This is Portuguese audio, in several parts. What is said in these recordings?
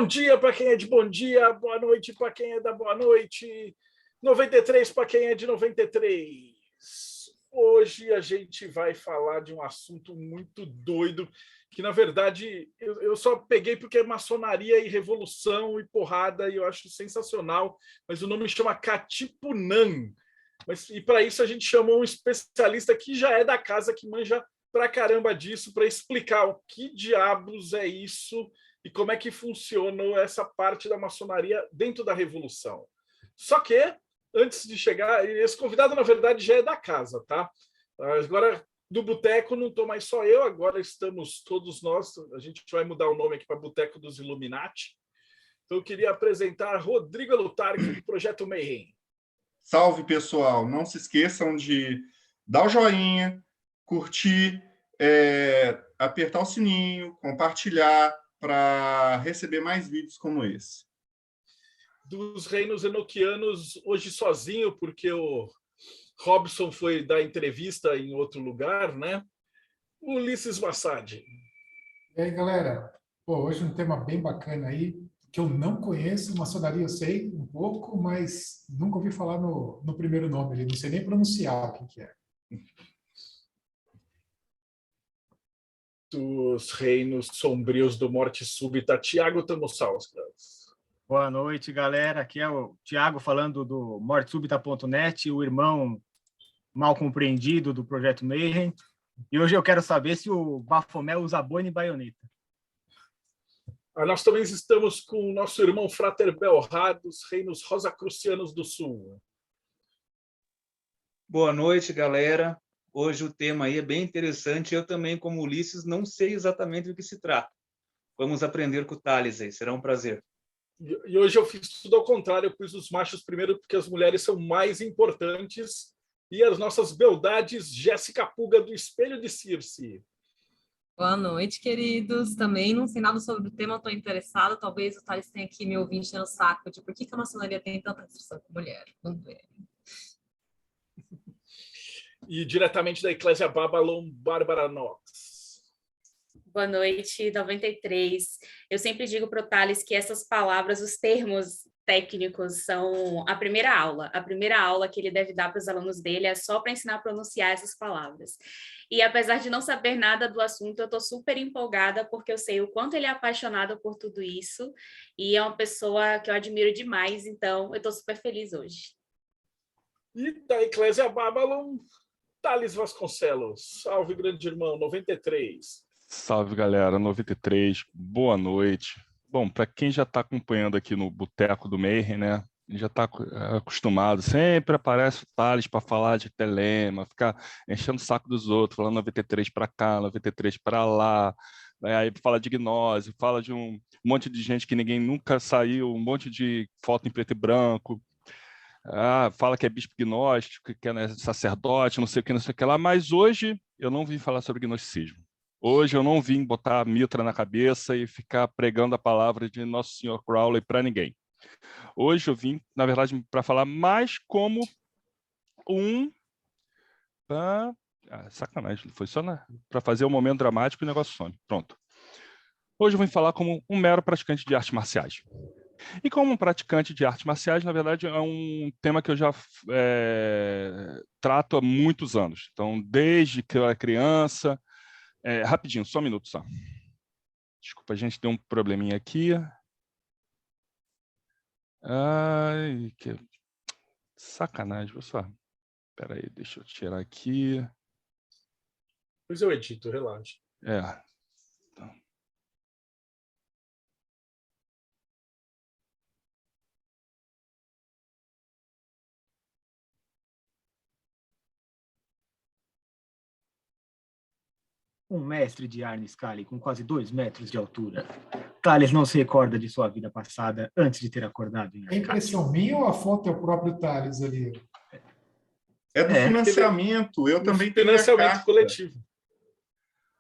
Bom dia para quem é de bom dia, boa noite para quem é da boa noite, 93 para quem é de 93. Hoje a gente vai falar de um assunto muito doido, que na verdade eu só peguei porque é maçonaria e revolução e porrada, e eu acho sensacional, mas o nome chama Katipunan. E para isso a gente chamou um especialista que já é da casa, que manja pra caramba disso, para explicar o que diabos é isso e como é que funciona essa parte da maçonaria dentro da Revolução. Só que, antes de chegar, esse convidado, na verdade, já é da casa, tá? Agora, do Boteco, não estou mais só eu, agora estamos todos nós, a gente vai mudar o nome aqui para Boteco dos Illuminati. Então, eu queria apresentar Rodrigo Lutarque, do Projeto Mayhem. Salve, pessoal! Não se esqueçam de dar o joinha, curtir, apertar o sininho, compartilhar para receber mais vídeos como esse. Dos reinos enoquianos, hoje sozinho, porque o Robson foi dar entrevista em outro lugar, né? Ulisses Massad. E aí, galera? Pô, hoje um tema bem bacana aí, que eu não conheço, maçonaria eu sei um pouco, mas nunca ouvi falar no primeiro nome ali, não sei nem pronunciar o que é. Dos reinos sombrios do Morte Súbita, Tiago Tamosauskas. Boa noite, galera. Aqui é o Tiago falando do mortesubita.net, o irmão mal compreendido do Projeto Mayhem. E hoje eu quero saber se o Bafomé usa boina e baioneta. Nós também estamos com o nosso irmão Frater Belrá, dos reinos Rosacrucianos do Sul. Boa noite, galera. Hoje o tema aí é bem interessante. Eu também, como Ulisses, não sei exatamente do que se trata. Vamos aprender com o Thales aí, será um prazer. E hoje eu fiz tudo ao contrário, eu pus os machos primeiro, porque as mulheres são mais importantes. E as nossas beldades, Jéssica Puga, do Espelho de Circe. Boa noite, queridos. Também não sei nada sobre o tema, estou interessado. Talvez o Thales tenha aqui me ouvindo enchendo o saco de por que a maçonaria tem tanta restrição com mulher. Vamos ver. E diretamente da Eclésia Babylon, Bárbara Knox. Boa noite, 93. Eu sempre digo para o Thales que essas palavras, os termos técnicos, são a primeira aula. A primeira aula que ele deve dar para os alunos dele é só para ensinar a pronunciar essas palavras. E apesar de não saber nada do assunto, eu estou super empolgada porque eu sei o quanto ele é apaixonado por tudo isso e é uma pessoa que eu admiro demais, então eu estou super feliz hoje. E da Eclésia Babylon, Thales Vasconcelos. Salve, grande irmão, 93. Salve, galera, 93. Boa noite. Bom, para quem já está acompanhando aqui no Boteco do Mayhem, né? Já está acostumado, sempre aparece o Thales para falar de telema, ficar enchendo o saco dos outros, falando 93 para cá, 93 para lá, aí fala de gnose, fala de um monte de gente que ninguém nunca saiu, um monte de foto em preto e branco, fala que é bispo gnóstico, que é sacerdote, não sei o que, não sei o que lá, mas hoje eu não vim falar sobre gnosticismo. Hoje eu não vim botar a mitra na cabeça e ficar pregando a palavra de Nosso Senhor Crowley para ninguém. Hoje eu vim, na verdade, para falar mais como sacanagem, foi só para fazer um momento dramático e o negócio some. Pronto. Hoje eu vim falar como um mero praticante de artes marciais. E como um praticante de artes marciais, na verdade, é um tema que eu já trato há muitos anos. Então, desde que eu era criança... rapidinho, só um minuto só. Desculpa, a gente tem um probleminha aqui. Ai, que sacanagem, pessoal. Espera aí, deixa eu tirar aqui. Pois eu edito, relaxa. Então. Um mestre de Arne Scully com quase 2 metros de altura. Thales não se recorda de sua vida passada antes de ter acordado em É impressão minha ou a foto é o próprio Thales ali? É do financiamento. Eu também tenho financiamento coletivo.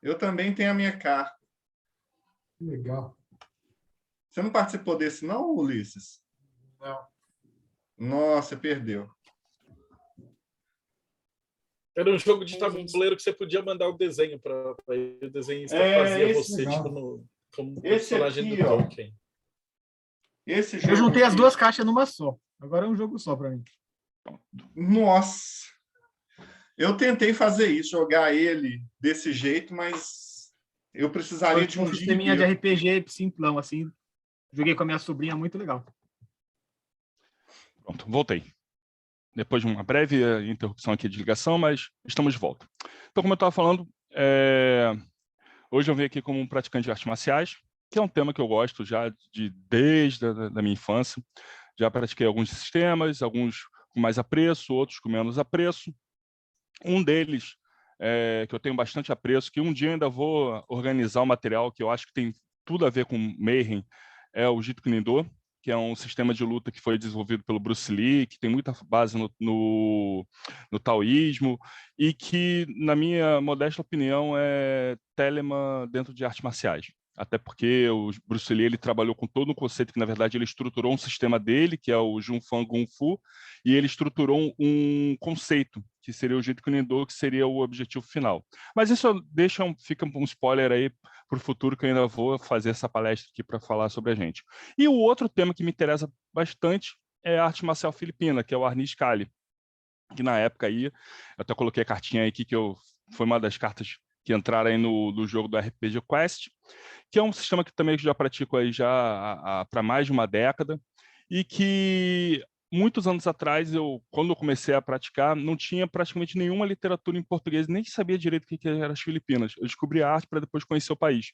Eu também tenho a minha carta. Que legal. Você não participou desse, não, Ulisses? Não. Nossa, perdeu. Era um jogo de tabuleiro que você podia mandar o desenho para o desenhista fazia você tipo, como personagem aqui, do Tolkien. Esse Eu jogo juntei as aqui- duas caixas numa só. Agora é um jogo só para mim. Nossa! Eu tentei fazer isso, jogar ele desse jeito, mas eu precisaria de Um um dia sisteminha de inteiro. RPG simplão, assim. Joguei com a minha sobrinha, muito legal. Pronto, voltei. Depois de uma breve interrupção aqui de ligação, mas estamos de volta. Então, como eu estava falando, hoje eu venho aqui como um praticante de artes marciais, que é um tema que eu gosto já desde a minha infância. Já pratiquei alguns sistemas, alguns com mais apreço, outros com menos apreço. Um deles, que eu tenho bastante apreço, que um dia ainda vou organizar um material que eu acho que tem tudo a ver com Mayhem, é o Jeet Kune Do, que é um sistema de luta que foi desenvolvido pelo Bruce Lee, que tem muita base no taoísmo, e que, na minha modesta opinião, é Telemann dentro de artes marciais. Até porque o Bruce Lee ele trabalhou com todo um conceito que, na verdade, ele estruturou um sistema dele, que é o Junfang Kung Fu, e ele estruturou um conceito, que seria o Jeet Kune Do, que seria o objetivo final. Mas isso fica um spoiler aí para o futuro, que eu ainda vou fazer essa palestra aqui para falar sobre a gente. E o outro tema que me interessa bastante é a arte marcial filipina, que é o Arnis Kali, que na época aí, eu até coloquei a cartinha aí aqui, foi uma das cartas que entraram aí no jogo do RPG Quest, que é um sistema que também já pratico aí já para mais de uma década, e que muitos anos atrás, quando eu comecei a praticar, não tinha praticamente nenhuma literatura em português, nem sabia direito o que eram as Filipinas. Eu descobri a arte para depois conhecer o país.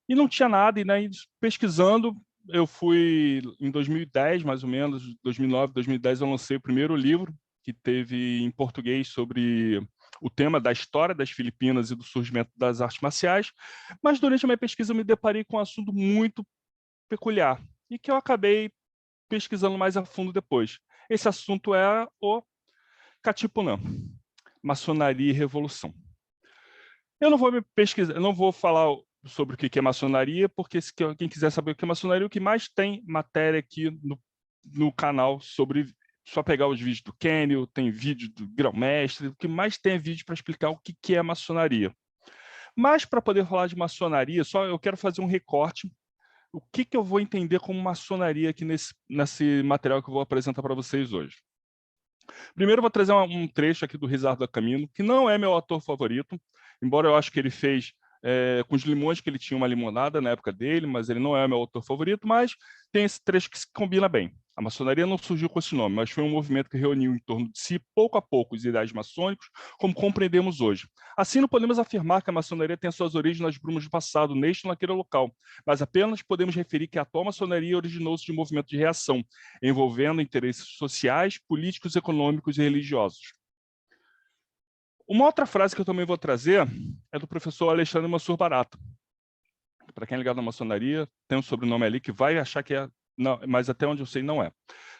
E não tinha nada, e daí, pesquisando, eu fui em 2010, mais ou menos, 2009, 2010, eu lancei o primeiro livro que teve em português sobre o tema da história das Filipinas e do surgimento das artes marciais, mas durante a minha pesquisa eu me deparei com um assunto muito peculiar e que eu acabei pesquisando mais a fundo depois. Esse assunto é o Katipunan, maçonaria e revolução. Eu não vou eu não vou falar sobre o que é maçonaria, porque quem quiser saber o que é maçonaria, o que mais tem matéria aqui no canal sobre, só pegar os vídeos do Kenio, tem vídeo do Grão-Mestre, o que mais tem é vídeo para explicar o que é maçonaria. Mas para poder falar de maçonaria, só eu quero fazer um recorte, o que eu vou entender como maçonaria aqui nesse material que eu vou apresentar para vocês hoje. Primeiro eu vou trazer um trecho aqui do Rizzardo Camino, que não é meu autor favorito, embora eu acho que ele fez com os limões, que ele tinha uma limonada na época dele, mas ele não é meu autor favorito, mas tem esse trecho que se combina bem. A maçonaria não surgiu com esse nome, mas foi um movimento que reuniu em torno de si, pouco a pouco, os ideais maçônicos, como compreendemos hoje. Assim, não podemos afirmar que a maçonaria tem suas origens nas brumas do passado, neste ou naquele local, mas apenas podemos referir que a atual maçonaria originou-se de um movimento de reação, envolvendo interesses sociais, políticos, econômicos e religiosos. Uma outra frase que eu também vou trazer é do professor Alexandre Mansur Barata. Para quem é ligado na maçonaria, tem um sobrenome ali que vai achar que é, não, mas até onde eu sei não é.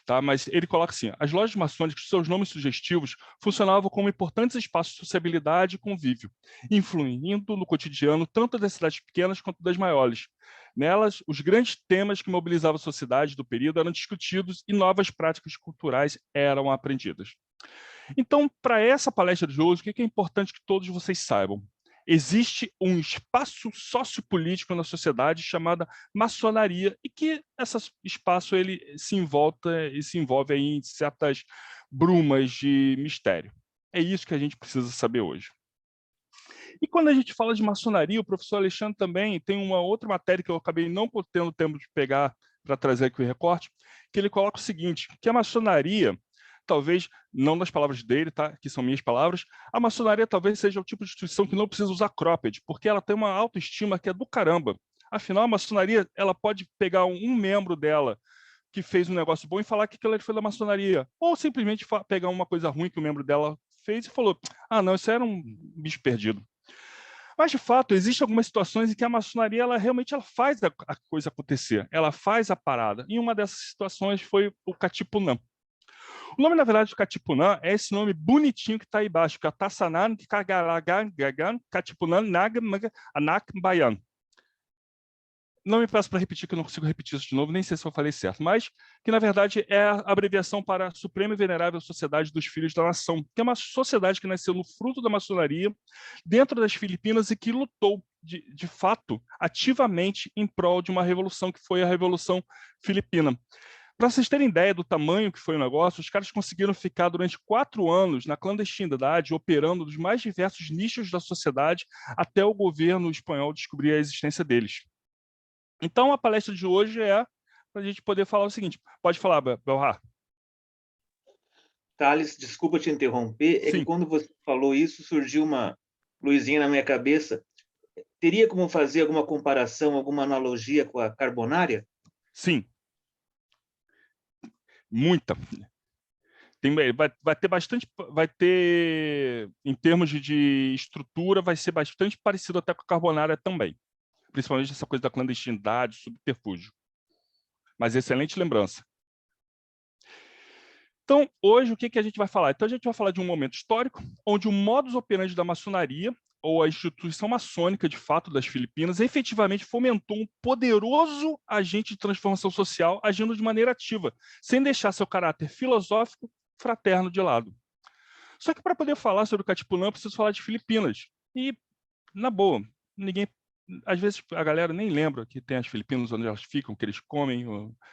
Tá? Mas ele coloca assim, as lojas maçônicas, seus nomes sugestivos, funcionavam como importantes espaços de sociabilidade e convívio, influindo no cotidiano tanto das cidades pequenas quanto das maiores. Nelas, os grandes temas que mobilizavam a sociedade do período eram discutidos e novas práticas culturais eram aprendidas. Então, para essa palestra de hoje, o que é importante que todos vocês saibam? Existe um espaço sociopolítico na sociedade chamada maçonaria e que esse espaço ele se envolve aí em certas brumas de mistério. É isso que a gente precisa saber hoje. E quando a gente fala de maçonaria, o professor Alexandre também tem uma outra matéria que eu acabei não tendo tempo de pegar para trazer aqui o recorte, que ele coloca o seguinte, que a maçonaria, talvez, não nas palavras dele, tá? Que são minhas palavras, a maçonaria talvez seja o tipo de instituição que não precisa usar cropped, porque ela tem uma autoestima que é do caramba. Afinal, a maçonaria ela pode pegar um membro dela que fez um negócio bom e falar que aquilo foi da maçonaria, ou simplesmente pegar uma coisa ruim que o membro dela fez e falou, ah, não, isso era um bicho perdido. Mas, de fato, existem algumas situações em que a maçonaria realmente faz a coisa acontecer, ela faz a parada. E uma dessas situações foi o Katipunan. O nome, na verdade, do Katipunan é esse nome bonitinho que está aí embaixo, que é Tassanan Kagalagan Katipunan Anakbayan. Não me peço para repetir, que eu não consigo repetir isso de novo, nem sei se eu falei certo, mas que, na verdade, é a abreviação para a Suprema e Venerável Sociedade dos Filhos da Nação, que é uma sociedade que nasceu no fruto da maçonaria, dentro das Filipinas, e que lutou de fato, ativamente em prol de uma revolução que foi a Revolução Filipina. Para vocês terem ideia do tamanho que foi o negócio, os caras conseguiram ficar durante 4 anos na clandestinidade, operando nos mais diversos nichos da sociedade, até o governo espanhol descobrir a existência deles. Então, a palestra de hoje é para a gente poder falar o seguinte. Pode falar, Belhar. Thales, desculpa te interromper, é Sim. que quando você falou isso, surgiu uma luzinha na minha cabeça. Teria como fazer alguma comparação, alguma analogia com a carbonária? Sim. Muita. Vai ter bastante, em termos de estrutura, vai ser bastante parecido até com a carbonária também. Principalmente essa coisa da clandestinidade, subterfúgio. Mas excelente lembrança. Então, hoje, o que a gente vai falar? Então, a gente vai falar de um momento histórico, onde o modus operandi da maçonaria, ou a instituição maçônica, de fato, das Filipinas, efetivamente fomentou um poderoso agente de transformação social, agindo de maneira ativa, sem deixar seu caráter filosófico fraterno de lado. Só que para poder falar sobre o Katipunan, preciso falar de Filipinas. E, na boa, às vezes a galera nem lembra que tem as Filipinas, onde elas ficam, que eles comem.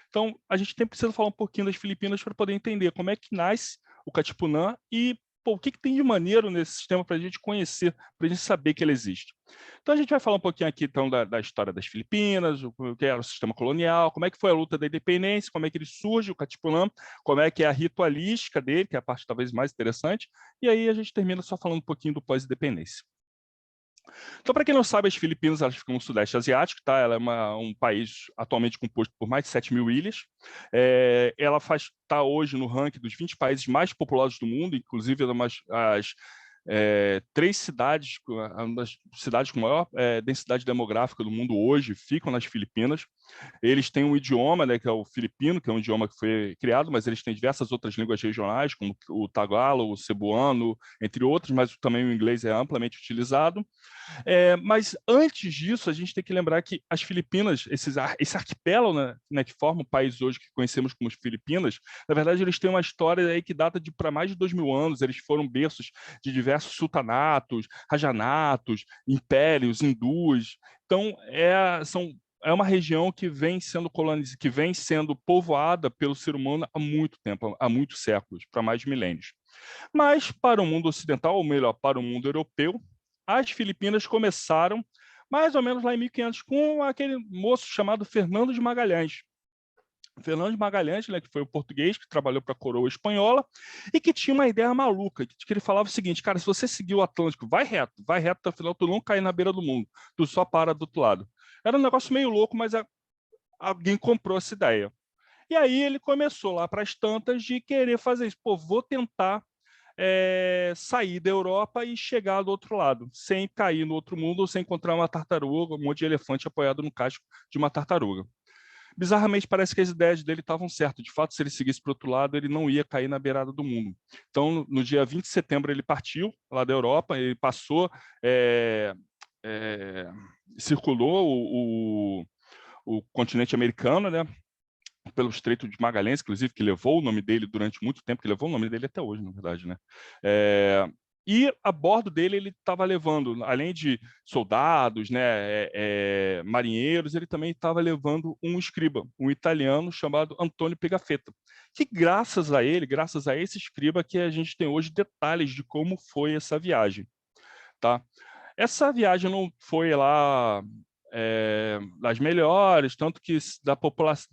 Então, a gente precisa falar um pouquinho das Filipinas para poder entender como é que nasce o Katipunan e o que tem de maneiro nesse sistema para a gente conhecer, para a gente saber que ele existe. Então, a gente vai falar um pouquinho aqui então, da história das Filipinas, o que era o sistema colonial, como é que foi a luta da independência, como é que ele surge, o Katipunan, como é que é a ritualística dele, que é a parte talvez mais interessante, e aí a gente termina só falando um pouquinho do pós-independência. Então, para quem não sabe, as Filipinas elas ficam no Sudeste Asiático, tá? Ela é um país atualmente composto por mais de 7.000 ilhas. Ela está hoje no ranking dos 20 países mais populosos do mundo, inclusive as 3 cidades, uma das cidades com maior densidade demográfica do mundo hoje, ficam nas Filipinas. Eles têm um idioma, né, que é o filipino, que é um idioma que foi criado, mas eles têm diversas outras línguas regionais, como o tagalog, o cebuano, entre outros, mas também o inglês é amplamente utilizado. Mas antes disso, a gente tem que lembrar que as Filipinas, esse arquipélago, né, que forma o país hoje que conhecemos como Filipinas, na verdade eles têm uma história aí que data de para mais de 2.000 anos. Eles foram berços de diversos sultanatos, rajanatos, impérios, hindus. Então é uma região que vem sendo colonizada, que vem sendo povoada pelo ser humano há muito tempo, há muitos séculos, para mais de milênios. Mas para o mundo ocidental, ou melhor, para o mundo europeu, as Filipinas começaram mais ou menos lá em 1500 com aquele moço chamado Fernando de Magalhães. Fernando de Magalhães, né, que foi o português que trabalhou para a coroa espanhola e que tinha uma ideia maluca, que ele falava o seguinte: cara, se você seguir o Atlântico, vai reto, até o final, tu não cai na beira do mundo, tu só para do outro lado. Era um negócio meio louco, mas alguém comprou essa ideia. E aí ele começou lá para as tantas de querer fazer isso. Pô, vou tentar sair da Europa e chegar do outro lado, sem cair no outro mundo ou sem encontrar uma tartaruga, um monte de elefante apoiado no casco de uma tartaruga. Bizarramente, parece que as ideias dele estavam certas. De fato, se ele seguisse para o outro lado, ele não ia cair na beirada do mundo. Então, no dia 20 de setembro, ele partiu lá da Europa, ele passou, circulou o continente americano, né, pelo Estreito de Magalhães, inclusive, que levou o nome dele durante muito tempo, que levou o nome dele até hoje, na verdade, né? E a bordo dele ele estava levando, além de soldados, né, marinheiros, ele também estava levando um escriba, um italiano chamado Antônio Pigafetta, que graças a esse escriba, que a gente tem hoje detalhes de como foi essa viagem, tá? Essa viagem não foi lá das melhores, tanto que da população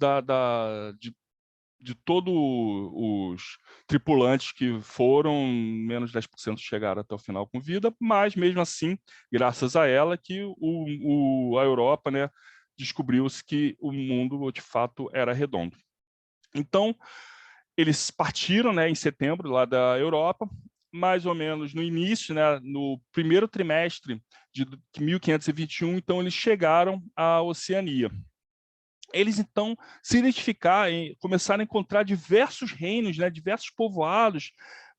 de todos os tripulantes que foram, menos 10% chegaram até o final com vida, mas mesmo assim, graças a ela, que a Europa, né, descobriu-se que o mundo de fato era redondo. Então, eles partiram, né, em setembro lá da Europa, mais ou menos no início, né, no primeiro trimestre de 1521, então eles chegaram à Oceania. Eles, então, se identificaram, começaram a encontrar diversos reinos, né, diversos povoados,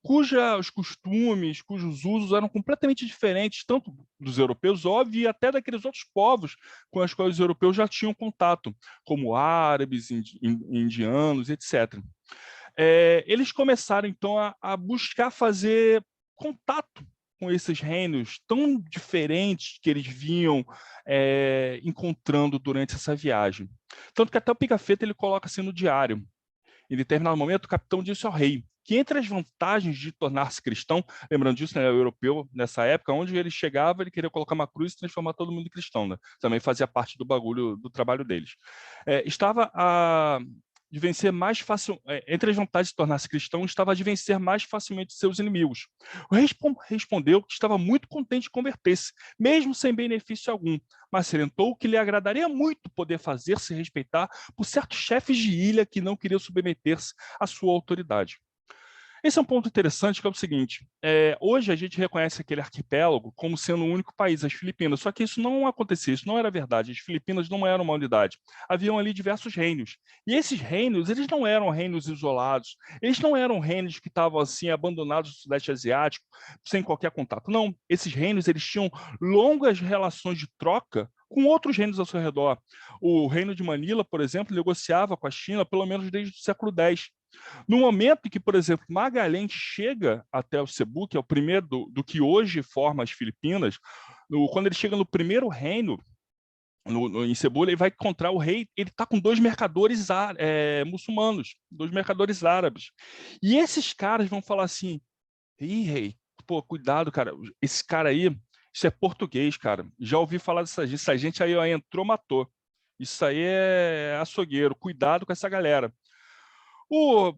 cujos costumes, cujos usos eram completamente diferentes, tanto dos europeus, óbvio, e até daqueles outros povos com os quais os europeus já tinham contato, como árabes, indianos, etc. Eles começaram, então, a buscar fazer contato com esses reinos tão diferentes que eles vinham encontrando durante essa viagem. Tanto que até o Pigafetta ele coloca assim no diário. Em determinado momento, o capitão disse ao rei que entre as vantagens de tornar-se cristão, lembrando disso, né, o europeu, nessa época, onde ele chegava, ele queria colocar uma cruz e transformar todo mundo em cristão, né? Também fazia parte do bagulho, do trabalho deles. Estava de vencer mais fácil, entre as vantagens de tornar-se cristão, estava de vencer mais facilmente seus inimigos. O rei respondeu que estava muito contente de converter-se, mesmo sem benefício algum, mas salientou que lhe agradaria muito poder fazer-se respeitar por certos chefes de ilha que não queriam submeter-se à sua autoridade. Esse é um ponto interessante, que é o seguinte, hoje a gente reconhece aquele arquipélago como sendo o único país, as Filipinas, só que isso não acontecia, isso não era verdade, as Filipinas não eram uma unidade, haviam ali diversos reinos, e esses reinos, eles não eram reinos isolados, eles não eram reinos que estavam assim, abandonados no Sudeste Asiático, sem qualquer contato, não, esses reinos, eles tinham longas relações de troca com outros reinos ao seu redor. O reino de Manila, por exemplo, negociava com a China pelo menos desde o século X. No momento em que, por exemplo, Magalhães chega até o Cebu, que é o primeiro do que hoje forma as Filipinas, quando ele chega no primeiro reino, em Cebu, ele vai encontrar o rei, ele está com 2 mercadores muçulmanos, 2 mercadores árabes. E esses caras vão falar assim, ih, rei, pô, cuidado, cara, esse cara aí, isso é português, cara, já ouvi falar dessa gente aí, ó, entrou, matou. Isso aí é açougueiro, cuidado com essa galera. O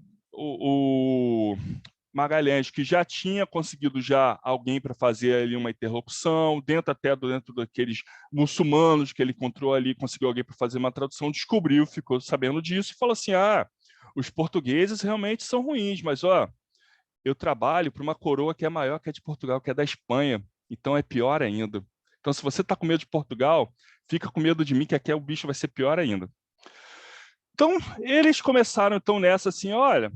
Magalhães, que já tinha conseguido já alguém para fazer ali uma interlocução, dentro daqueles muçulmanos que ele encontrou ali, conseguiu alguém para fazer uma tradução, descobriu, ficou sabendo disso e falou assim, os portugueses realmente são ruins, mas ó, eu trabalho para uma coroa que é maior que a de Portugal, que é da Espanha, então é pior ainda. Então, se você está com medo de Portugal, fica com medo de mim, que aqui o bicho vai ser pior ainda. Então, eles começaram então nessa assim, olha,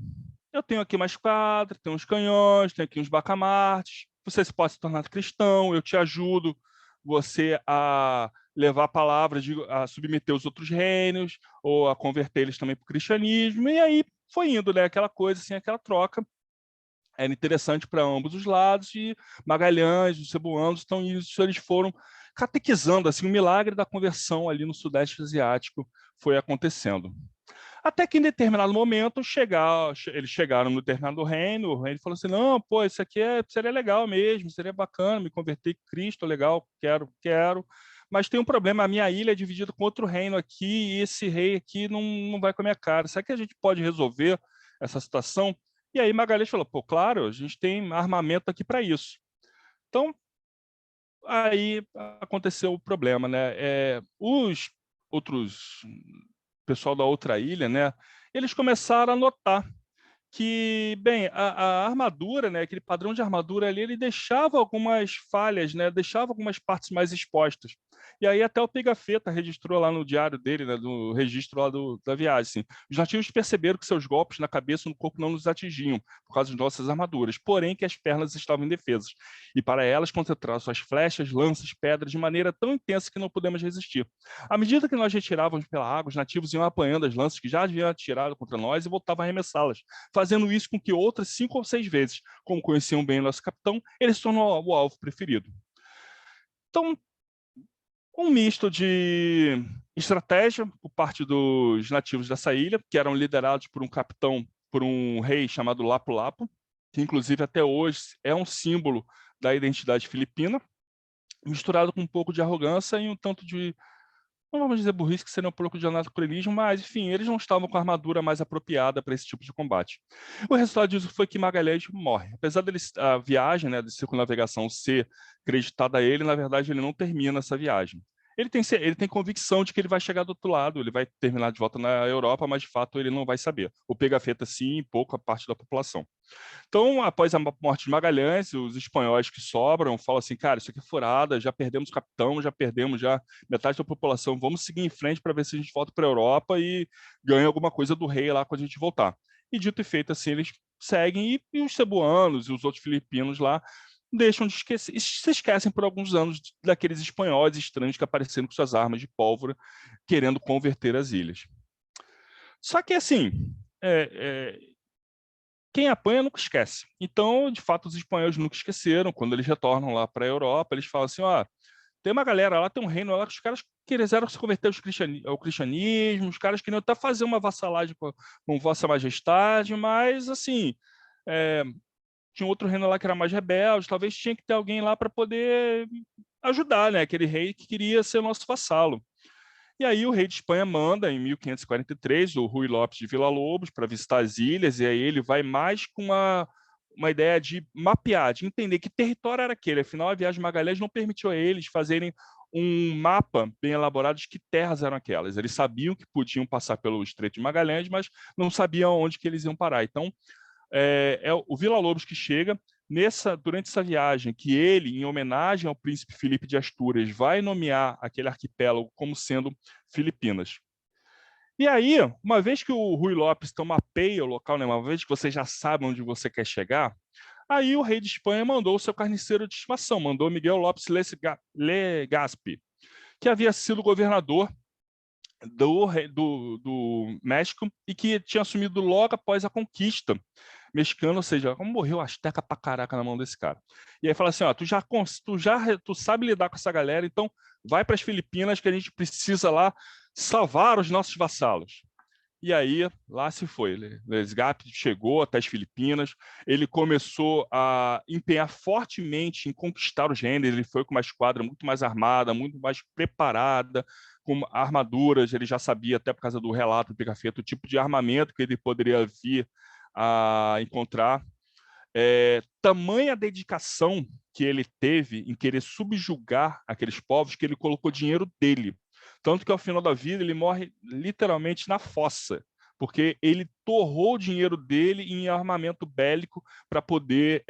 eu tenho aqui uma esquadra, tenho uns canhões, tenho aqui uns bacamartes, você pode se tornar cristão, eu te ajudo você a levar a palavra, a submeter os outros reinos, ou a converter eles também para o cristianismo, e aí foi indo, né, aquela coisa, assim, aquela troca. Era interessante para ambos os lados, e Magalhães, os cebuanos, então isso eles foram catequizando, assim, o milagre da conversão ali no Sudeste Asiático foi acontecendo. Até que em determinado momento eles chegaram no determinado reino, o reino falou assim, não, pô, isso aqui seria legal mesmo, seria bacana, me converter em Cristo, legal, quero, mas tem um problema, a minha ilha é dividida com outro reino aqui, e esse rei aqui não vai com a minha cara, será que a gente pode resolver essa situação? E aí Magalhães falou, pô, claro, a gente tem armamento aqui para isso. Então, aí aconteceu o problema, né? Os outros pessoal da outra ilha, né? Eles começaram a notar que, bem, a armadura, né? Aquele padrão de armadura ali, ele deixava algumas falhas, né? Deixava algumas partes mais expostas. E aí até o Pigafetta registrou lá no diário dele, né? No registro lá da viagem. Assim, os nativos perceberam que seus golpes na cabeça e no corpo não nos atingiam por causa de nossas armaduras, porém que as pernas estavam indefesas. E para elas concentraram suas flechas, lanças, pedras de maneira tão intensa que não pudemos resistir. À medida que nós retirávamos pela água, os nativos iam apanhando as lanças que já haviam atirado contra nós e voltavam a arremessá-las, fazendo isso com que outras 5 ou 6 vezes, como conheciam bem o nosso capitão, eles se tornam o alvo preferido. Então, um misto de estratégia por parte dos nativos dessa ilha, que eram liderados por um capitão, por um rei chamado Lapu-Lapu, que inclusive até hoje é um símbolo da identidade filipina, misturado com um pouco de arrogância e um tanto de, não vamos dizer burrice, que seria um pouco de anacronismo, mas, enfim, eles não estavam com a armadura mais apropriada para esse tipo de combate. O resultado disso foi que Magalhães morre. Apesar a viagem, né, de circunnavegação ser creditada a ele, na verdade, ele não termina essa viagem. Ele tem convicção de que ele vai chegar do outro lado, ele vai terminar de volta na Europa, mas, de fato, ele não vai saber. O Pigafetta, sim, e pouca parte da população. Então, após a morte de Magalhães, os espanhóis que sobram falam assim, cara, isso aqui é furada, já perdemos o capitão, já perdemos já metade da população, vamos seguir em frente para ver se a gente volta para a Europa e ganha alguma coisa do rei lá quando a gente voltar. E dito e feito assim, eles seguem, e os cebuanos e os outros filipinos lá deixam de esquecer, se esquecem por alguns anos daqueles espanhóis estranhos que apareceram com suas armas de pólvora, querendo converter as ilhas. Só que assim, quem apanha nunca esquece. Então, de fato, os espanhóis nunca esqueceram. Quando eles retornam lá para a Europa, eles falam assim, ó, tem uma galera lá, tem um reino lá que os caras quiseram se converter ao cristianismo, os caras queriam até fazer uma vassalagem com Vossa Majestade, mas, assim, tinha outro reino lá que era mais rebelde, talvez tinha que ter alguém lá para poder ajudar, né? Aquele rei que queria ser nosso vassalo. E aí o rei de Espanha manda, em 1543, o Rui Lopes de Villa-Lobos para visitar as ilhas, e aí ele vai mais com uma ideia de mapear, de entender que território era aquele. Afinal, a viagem de Magalhães não permitiu a eles fazerem um mapa bem elaborado de que terras eram aquelas. Eles sabiam que podiam passar pelo Estreito de Magalhães, mas não sabiam onde que eles iam parar. Então, é o Villa-Lobos que chega durante essa viagem, que ele, em homenagem ao príncipe Filipe de Astúrias, vai nomear aquele arquipélago como sendo Filipinas. E aí, uma vez que o Rui Lopes mapeia o local, né, uma vez que você já sabe onde você quer chegar, aí o rei de Espanha mandou o seu carniceiro de estimação, mandou Miguel Lopes Legazpi, que havia sido governador do México e que tinha assumido logo após a conquista mexicana, ou seja, como morreu asteca pra caraca na mão desse cara. E aí fala assim, ó, tu sabe lidar com essa galera, então vai para as Filipinas que a gente precisa lá salvar os nossos vassalos. E aí, lá se foi. Legazpi chegou até as Filipinas, ele começou a empenhar fortemente em conquistar os reinos, ele foi com uma esquadra muito mais armada, muito mais preparada, com armaduras, ele já sabia, até por causa do relato do Pigafetta, o tipo de armamento que ele poderia vir a encontrar. Tamanha dedicação que ele teve em querer subjugar aqueles povos que ele colocou dinheiro dele. Tanto que, ao final da vida, ele morre literalmente na fossa, porque ele torrou o dinheiro dele em armamento bélico para poder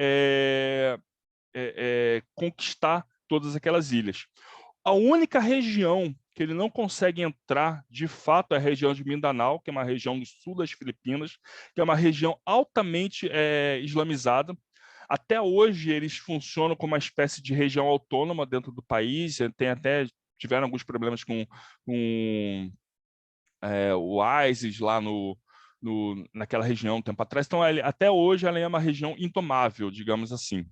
conquistar todas aquelas ilhas. A única região que ele não consegue entrar, de fato, é a região de Mindanao, que é uma região do sul das Filipinas, que é uma região altamente islamizada. Até hoje, eles funcionam como uma espécie de região autônoma dentro do país, tiveram alguns problemas com o ISIS lá naquela região um tempo atrás. Então, até hoje, ela é uma região intomável, digamos assim.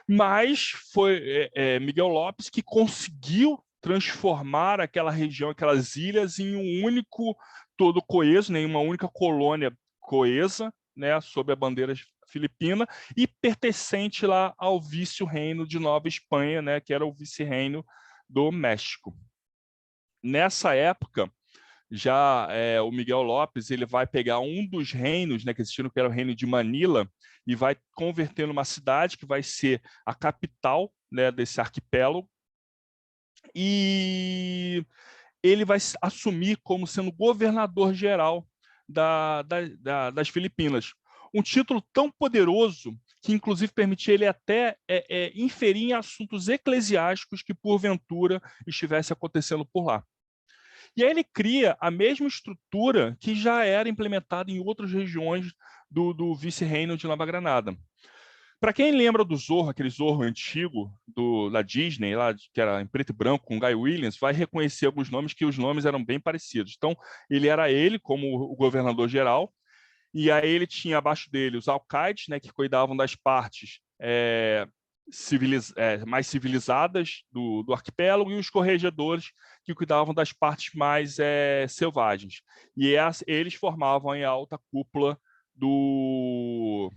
Mas foi Miguel Lopes que conseguiu transformar aquela região, aquelas ilhas, em um único todo coeso, em uma única colônia coesa, né, sob a bandeira filipina, e pertencente lá ao vice-reino de Nova Espanha, né, que era o vice-reino do México. Nessa época, já o Miguel Lopes ele vai pegar um dos reinos, né, que existiram, que era o reino de Manila, e vai converter numa cidade que vai ser a capital, né, desse arquipélago, e ele vai assumir como sendo governador-geral das Filipinas. Um título tão poderoso que, inclusive, permitia ele até inferir em assuntos eclesiásticos que, porventura, estivesse acontecendo por lá. E aí ele cria a mesma estrutura que já era implementada em outras regiões do vice-reino de Nova Granada. Para quem lembra do Zorro, aquele Zorro antigo da Disney, lá, que era em preto e branco, com Guy Williams, vai reconhecer alguns nomes que os nomes eram bem parecidos. Então, ele como o governador-geral, e aí ele tinha abaixo dele os alcaides, né, que cuidavam das partes mais civilizadas do arquipélago, e os corregedores, que cuidavam das partes mais selvagens. E eles formavam a alta cúpula do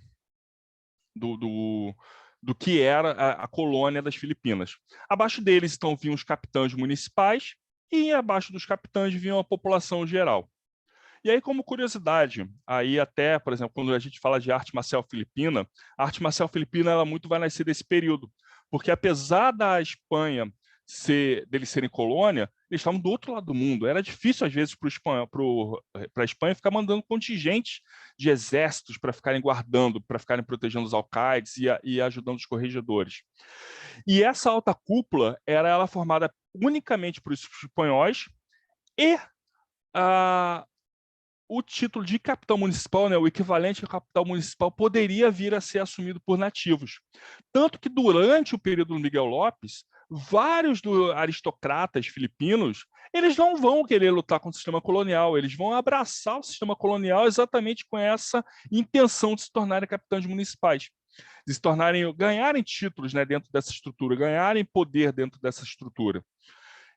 que era a colônia das Filipinas. Abaixo deles, então, vinham os capitães municipais, e abaixo dos capitães vinha a população geral. E aí, como curiosidade, aí até, por exemplo, quando a gente fala de arte marcial filipina, a arte marcial filipina ela muito vai nascer desse período, porque apesar da Espanha deles serem colônia, eles estavam do outro lado do mundo. Era difícil, às vezes, para a Espanha ficar mandando contingentes de exércitos para ficarem guardando, para ficarem protegendo os alcaides e ajudando os corregedores. E essa alta cúpula era formada unicamente por espanhóis, e o título de capitão municipal, né, o equivalente ao capitão municipal, poderia vir a ser assumido por nativos. Tanto que, durante o período do Miguel Lopes, vários aristocratas filipinos, eles não vão querer lutar contra o sistema colonial, eles vão abraçar o sistema colonial exatamente com essa intenção de se tornarem capitães municipais, de se tornarem, ganharem títulos, né, dentro dessa estrutura, ganharem poder dentro dessa estrutura.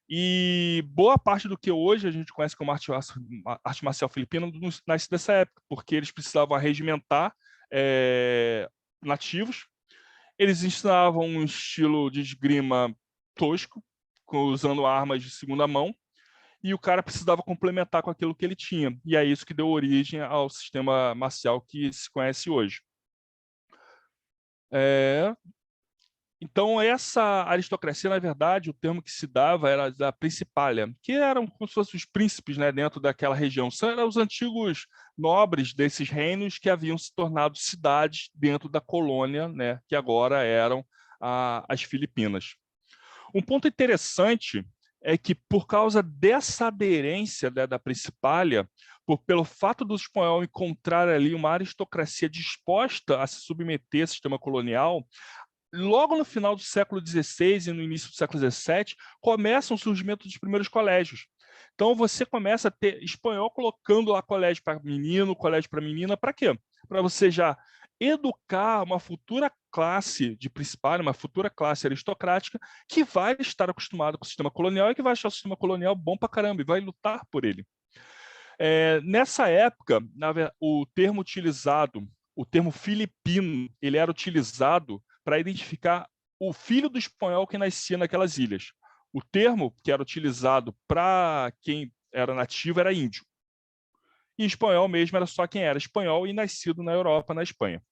E boa parte do que hoje a gente conhece como arte marcial filipina nasce dessa época, porque eles precisavam arregimentar nativos, eles ensinavam um estilo de esgrima tosco, usando armas de segunda mão, e o cara precisava complementar com aquilo que ele tinha. E é isso que deu origem ao sistema marcial que se conhece hoje. Então, essa aristocracia, na verdade, o termo que se dava era da principalha, que eram como se fossem os príncipes, né, dentro daquela região. Eram os antigos nobres desses reinos que haviam se tornado cidades dentro da colônia, né, que agora eram as Filipinas. Um ponto interessante é que, por causa dessa aderência, né, da principalha, pelo fato do espanhol encontrar ali uma aristocracia disposta a se submeter ao sistema colonial, logo no final do século XVI e no início do século XVII, começa o surgimento dos primeiros colégios. Então, você começa a ter espanhol colocando lá colégio para menino, colégio para menina, para quê? Para você já educar uma futura classe de principal, uma futura classe aristocrática que vai estar acostumada com o sistema colonial e que vai achar o sistema colonial bom para caramba e vai lutar por ele. Nessa época, o termo utilizado, o termo filipino, ele era utilizado para identificar o filho do espanhol que nascia naquelas ilhas. O termo que era utilizado para quem era nativo era índio. E espanhol mesmo era só quem era espanhol e nascido na Europa, na Espanha.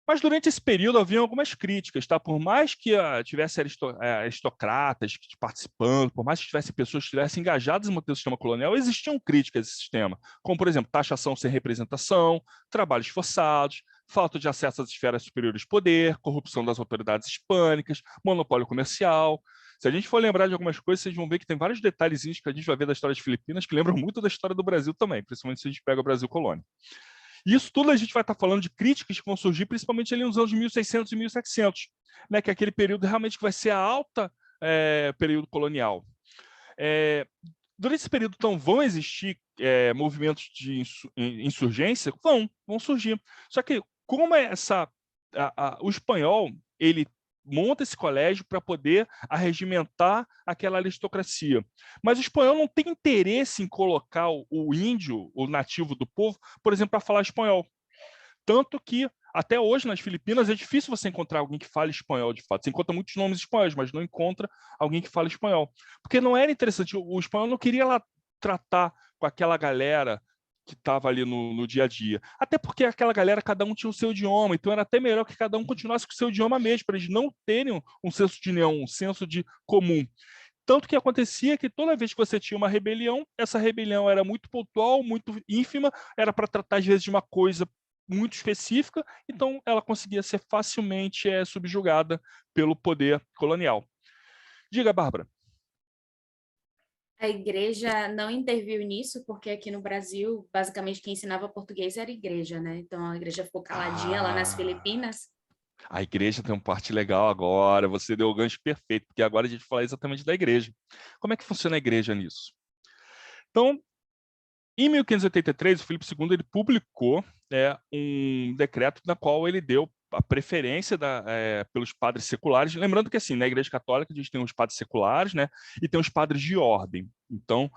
Mas durante esse período haviam algumas críticas, tá? Por mais que tivesse aristocratas participando, por mais que tivesse pessoas que estivessem engajadas em manter o sistema colonial, existiam críticas a esse sistema, como, por exemplo, taxação sem representação, trabalhos forçados, falta de acesso às esferas superiores de poder, corrupção das autoridades hispânicas, monopólio comercial. Se a gente for lembrar de algumas coisas, vocês vão ver que tem vários detalhezinhos que a gente vai ver da história das Filipinas que lembram muito da história do Brasil também, principalmente se a gente pega o Brasil colônia. E isso tudo a gente vai estar falando de críticas que vão surgir principalmente ali nos anos de 1600 e 1700, né, que é aquele período realmente que vai ser a alta período colonial. Durante esse período, então, vão existir movimentos de insurgência? Vão surgir. Só que como o espanhol, ele monta esse colégio para poder arregimentar aquela aristocracia. Mas o espanhol não tem interesse em colocar o índio, o nativo do povo, por exemplo, para falar espanhol. Tanto que, até hoje, nas Filipinas, é difícil você encontrar alguém que fale espanhol, de fato. Você encontra muitos nomes espanhóis, mas não encontra alguém que fale espanhol. Porque não era interessante. O espanhol não queria lá tratar com aquela galera que estava ali no dia a dia. Até porque aquela galera, cada um tinha o seu idioma, então era até melhor que cada um continuasse com o seu idioma mesmo, para eles não terem um senso de união, um senso de comum. Tanto que acontecia que toda vez que você tinha uma rebelião, essa rebelião era muito pontual, muito ínfima, era para tratar às vezes de uma coisa muito específica, então ela conseguia ser facilmente subjugada pelo poder colonial. Diga, Bárbara. A igreja não interviu nisso, porque aqui no Brasil, basicamente, quem ensinava português era a igreja, né? Então, a igreja ficou caladinha lá nas Filipinas. A igreja tem uma parte legal agora, você deu o gancho perfeito, porque agora a gente vai falar exatamente da igreja. Como é que funciona a igreja nisso? Então, em 1583, o Filipe II ele publicou um decreto na qual ele deu a preferência pelos padres seculares, lembrando que assim, na Igreja Católica a gente tem os padres seculares, né, e tem os padres de ordem. Então,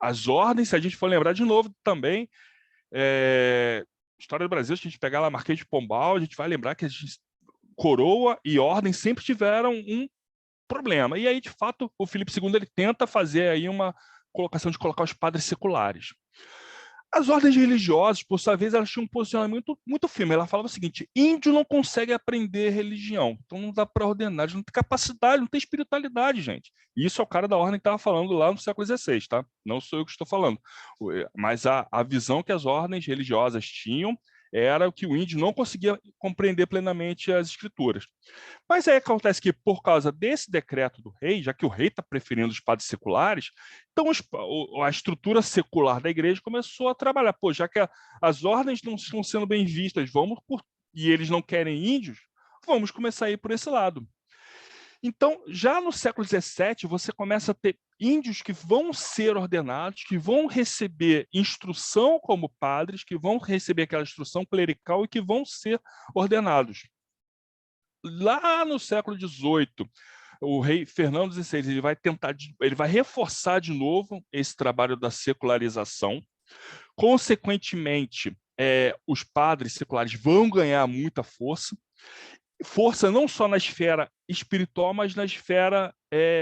as ordens, se a gente for lembrar de novo também, história do Brasil, se a gente pegar lá Marquês de Pombal, a gente vai lembrar que a gente, coroa e ordem sempre tiveram um problema. E aí, de fato, o Filipe II ele tenta fazer aí uma colocação de colocar os padres seculares. As ordens religiosas, por sua vez, elas tinham um posicionamento muito firme. Ela falava o seguinte: índio não consegue aprender religião, então não dá para ordenar, não tem capacidade, não tem espiritualidade, gente. E isso é o cara da ordem que estava falando lá no século XVI, tá? Não sou eu que estou falando. Mas a visão que as ordens religiosas tinham era que o índio não conseguia compreender plenamente as escrituras. Mas aí acontece que, por causa desse decreto do rei, já que o rei está preferindo os padres seculares, então a estrutura secular da igreja começou a trabalhar. Pô, já que as ordens não estão sendo bem vistas, e eles não querem índios, vamos começar a ir por esse lado. Então, já no século XVII, você começa a ter índios que vão ser ordenados, que vão receber instrução como padres, que vão receber aquela instrução clerical e que vão ser ordenados. Lá no século XVIII, o rei Fernando XVI ele vai reforçar de novo esse trabalho da secularização. Consequentemente, os padres seculares vão ganhar muita força não só na esfera espiritual, mas na esfera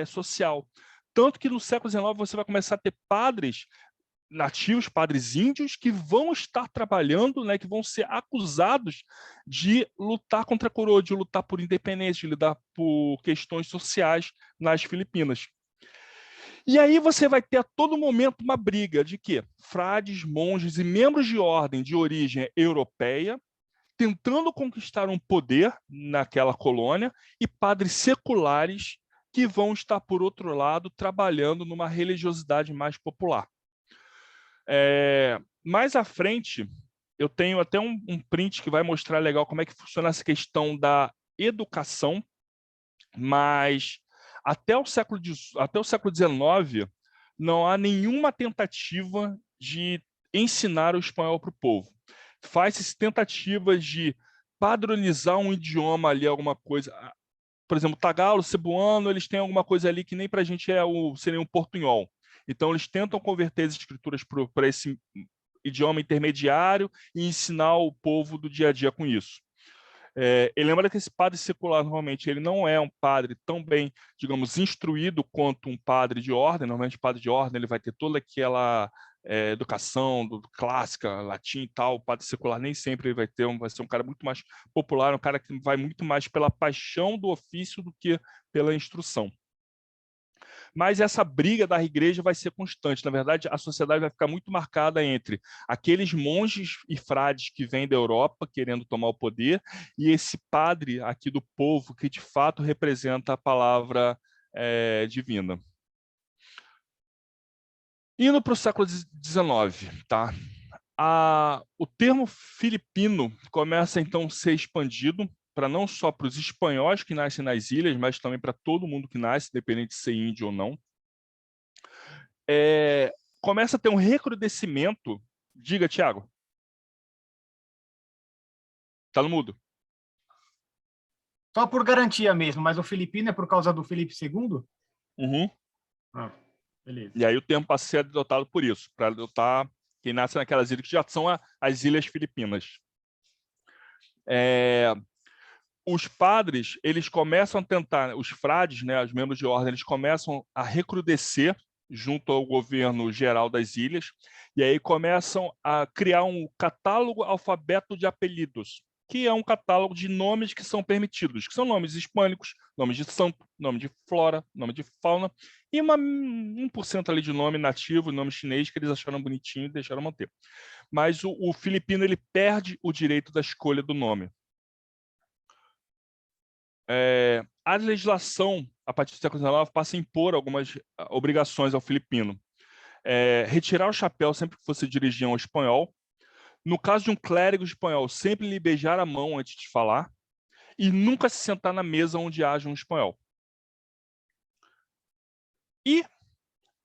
social. Tanto que no século XIX você vai começar a ter padres nativos, padres índios, que vão estar trabalhando, né, que vão ser acusados de lutar contra a coroa, de lutar por independência, de lutar por questões sociais nas Filipinas. E aí você vai ter a todo momento uma briga de que frades, monges e membros de ordem de origem europeia tentando conquistar um poder naquela colônia e padres seculares que vão estar, por outro lado, trabalhando numa religiosidade mais popular. Mais à frente, eu tenho até um print que vai mostrar legal como é que funciona essa questão da educação, mas até o século XIX não há nenhuma tentativa de ensinar o espanhol para o povo. Faz-se tentativas de padronizar um idioma ali, alguma coisa. Por exemplo, tagalo, cebuano, eles têm alguma coisa ali que nem para a gente seria um portunhol. Então, eles tentam converter as escrituras para esse idioma intermediário e ensinar o povo do dia a dia com isso. E lembra que esse padre secular, normalmente, ele não é um padre tão bem, digamos, instruído quanto um padre de ordem. Normalmente, o padre de ordem ele vai ter toda aquela educação clássica, latim e tal. O padre secular nem sempre ele vai ser um cara muito mais popular, um cara que vai muito mais pela paixão do ofício do que pela instrução. Mas essa briga da igreja vai ser constante. Na verdade, a sociedade vai ficar muito marcada entre aqueles monges e frades que vêm da Europa querendo tomar o poder e esse padre aqui do povo que, de fato, representa a palavra divina. Indo para o século XIX, tá? O termo filipino começa, então, a ser expandido para não só para os espanhóis que nascem nas ilhas, mas também para todo mundo que nasce, independente de ser índio ou não. Começa a ter um recrudescimento. Diga, Tiago. Está no mudo. Só por garantia mesmo, mas o filipino é por causa do Felipe II? Uhum. Beleza. E aí o termo passa a ser adotado por isso, para adotar quem nasce naquelas ilhas que já são as Ilhas Filipinas. Os padres, eles começam a tentar, os frades, né, os membros de ordem, eles começam a recrudescer junto ao governo geral das ilhas, e aí começam a criar um catálogo alfabeto de apelidos, que é um catálogo de nomes que são permitidos, que são nomes hispânicos, nomes de santo, nome de flora, nome de fauna, e 1% ali de nome nativo, nome chinês, que eles acharam bonitinho e deixaram manter. Mas o filipino, ele perde o direito da escolha do nome. A legislação, a partir do século XIX, passa a impor algumas obrigações ao filipino. Retirar o chapéu sempre que você dirigir ao espanhol. No caso de um clérigo espanhol, sempre lhe beijar a mão antes de falar. E nunca se sentar na mesa onde haja um espanhol. E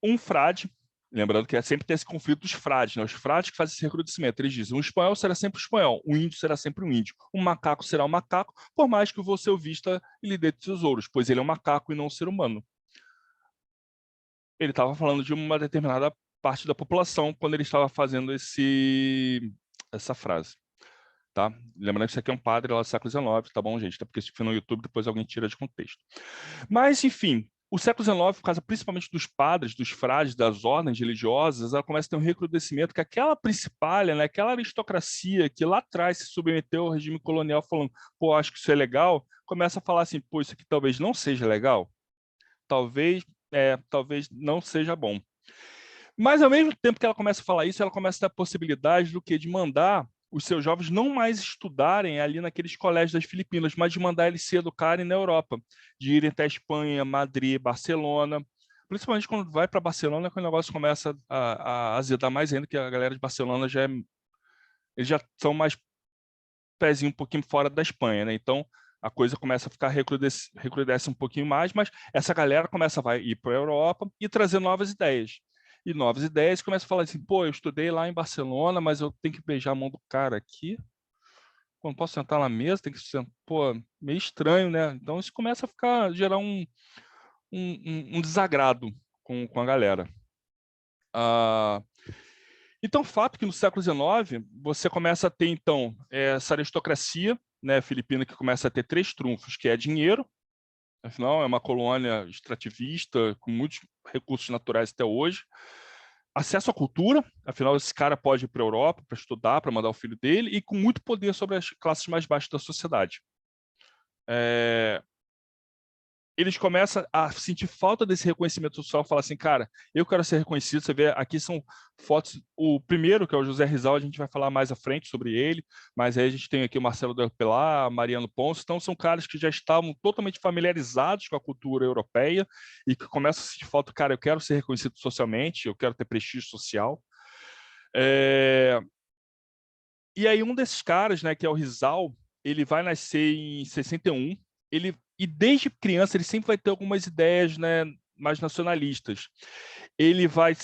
um frade, lembrando que sempre tem esse conflito dos frades, né? Os frades que fazem esse recrudescimento, eles dizem, o espanhol será sempre o espanhol, o índio será sempre o índio, o macaco será o macaco, por mais que você o vista e lhe dê tesouros, pois ele é um macaco e não um ser humano. Ele estava falando de uma determinada parte da população quando ele estava fazendo essa frase. Tá? Lembrando que isso aqui é um padre lá do século XIX, tá bom, gente? Até porque se for no YouTube, depois alguém tira de contexto. Mas, enfim, o século XIX, por causa principalmente dos padres, dos frades, das ordens religiosas, ela começa a ter um recrudescimento que aquela principalha, né, aquela aristocracia que lá atrás se submeteu ao regime colonial falando, pô, acho que isso é legal, começa a falar assim, pô, isso aqui talvez não seja legal, talvez não seja bom. Mas, ao mesmo tempo que ela começa a falar isso, ela começa a ter a possibilidade do quê? De mandar os seus jovens não mais estudarem ali naqueles colégios das Filipinas, mas de mandar eles se educarem na Europa, de irem até Espanha, Madrid, Barcelona. Principalmente quando vai para Barcelona, que o negócio começa a azedar mais ainda, que a galera de Barcelona eles já são mais pezinho um pouquinho fora da Espanha, né? Então, a coisa começa a ficar recrudesce um pouquinho mais, mas essa galera começa a ir para a Europa e trazer novas ideias. E novas ideias começam a falar assim, pô, eu estudei lá em Barcelona, mas eu tenho que beijar a mão do cara aqui. Pô, não posso sentar na mesa, tem que sentar, pô, meio estranho, né? Então isso começa a gerar um desagrado com a galera. Então, o fato é que no século XIX, você começa a ter, então, essa aristocracia, né, filipina, que começa a ter 3 trunfos, que é dinheiro, afinal, é uma colônia extrativista, com muitos recursos naturais até hoje, acesso à cultura, afinal, esse cara pode ir para a Europa para estudar, para mandar o filho dele, e com muito poder sobre as classes mais baixas da sociedade. Eles começam a sentir falta desse reconhecimento social, falar assim, cara, eu quero ser reconhecido. Você vê, aqui são fotos, o primeiro, que é o José Rizal, a gente vai falar mais à frente sobre ele, mas aí a gente tem aqui o Marcelo Del Pilar, Mariano Ponce, então são caras que já estavam totalmente familiarizados com a cultura europeia e que começam a sentir falta, cara, eu quero ser reconhecido socialmente, eu quero ter prestígio social. E aí um desses caras, né, que é o Rizal, ele vai nascer em 61, e desde criança ele sempre vai ter algumas ideias, né, mais nacionalistas. Ele vai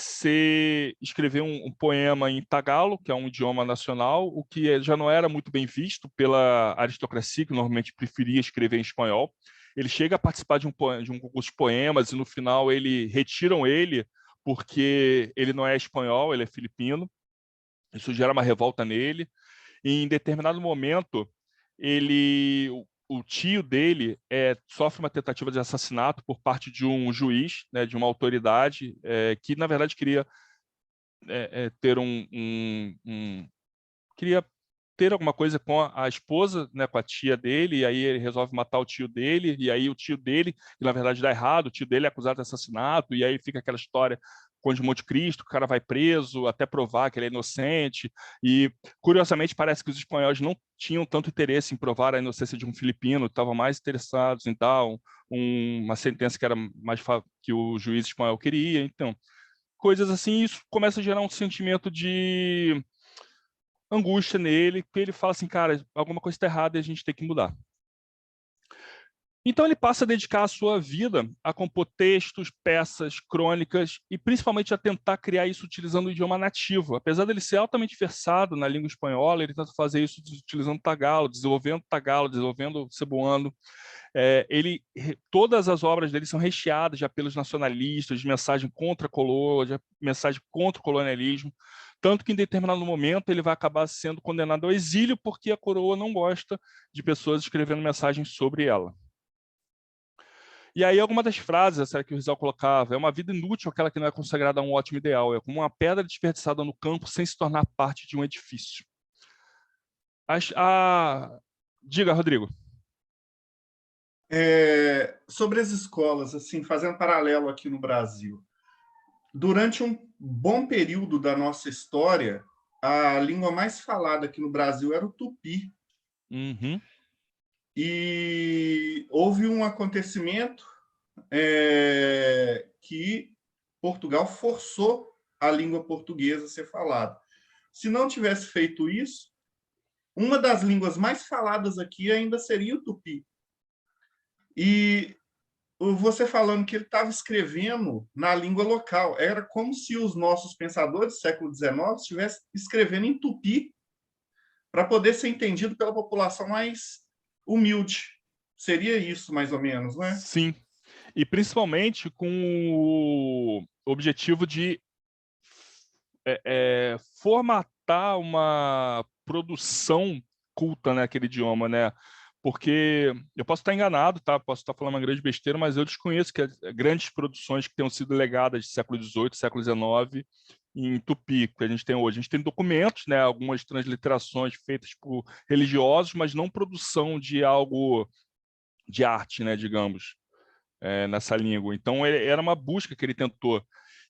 escrever um poema em tagalo, que é um idioma nacional, o que já não era muito bem visto pela aristocracia, que normalmente preferia escrever em espanhol. Ele chega a participar de um concurso de poemas e no final retiram ele porque ele não é espanhol, ele é filipino. Isso gera uma revolta nele. E em determinado momento, o tio dele sofre uma tentativa de assassinato por parte de um juiz, né, de uma autoridade, que, na verdade, queria queria ter alguma coisa com a esposa, né, com a tia dele, e aí ele resolve matar o tio dele, e aí o tio dele, que na verdade dá errado, o tio dele é acusado de assassinato, e aí fica aquela história Conde de Monte Cristo, o cara vai preso até provar que ele é inocente, e curiosamente parece que os espanhóis não tinham tanto interesse em provar a inocência de um filipino, estavam mais interessados em dar uma sentença que era mais que o juiz espanhol queria, então coisas assim, isso começa a gerar um sentimento de angústia nele, que ele fala assim, cara, alguma coisa está errada e a gente tem que mudar. Então ele passa a dedicar a sua vida a compor textos, peças, crônicas e principalmente a tentar criar isso utilizando o idioma nativo. Apesar dele ser altamente versado na língua espanhola, ele tenta fazer isso utilizando tagalo, desenvolvendo cebuano. Todas as obras dele são recheadas de apelos nacionalistas, de mensagem contra a colônia, de mensagem contra o colonialismo, tanto que em determinado momento ele vai acabar sendo condenado ao exílio porque a coroa não gosta de pessoas escrevendo mensagens sobre ela. E aí alguma das frases essa que o Rizal colocava, é uma vida inútil aquela que não é consagrada a um ótimo ideal, é como uma pedra desperdiçada no campo sem se tornar parte de um edifício. Diga, Rodrigo. Sobre as escolas, assim, fazendo paralelo aqui no Brasil, durante um bom período da nossa história, a língua mais falada aqui no Brasil era o tupi. Uhum. E houve um acontecimento que Portugal forçou a língua portuguesa a ser falada. Se não tivesse feito isso, uma das línguas mais faladas aqui ainda seria o tupi. E você falando que ele estava escrevendo na língua local, era como se os nossos pensadores do século XIX estivessem escrevendo em tupi para poder ser entendido pela população mais humilde. Seria isso, mais ou menos, né? Sim. E principalmente com o objetivo de formatar uma produção culta naquele idioma, né? Porque eu posso estar enganado, tá? Posso estar falando uma grande besteira, mas eu desconheço que grandes produções que tenham sido legadas de século XVIII, século XIX, em tupi, que a gente tem hoje. A gente tem documentos, né? Algumas transliterações feitas por religiosos, mas não produção de algo de arte, né? Digamos, nessa língua. Então, era uma busca que ele tentou,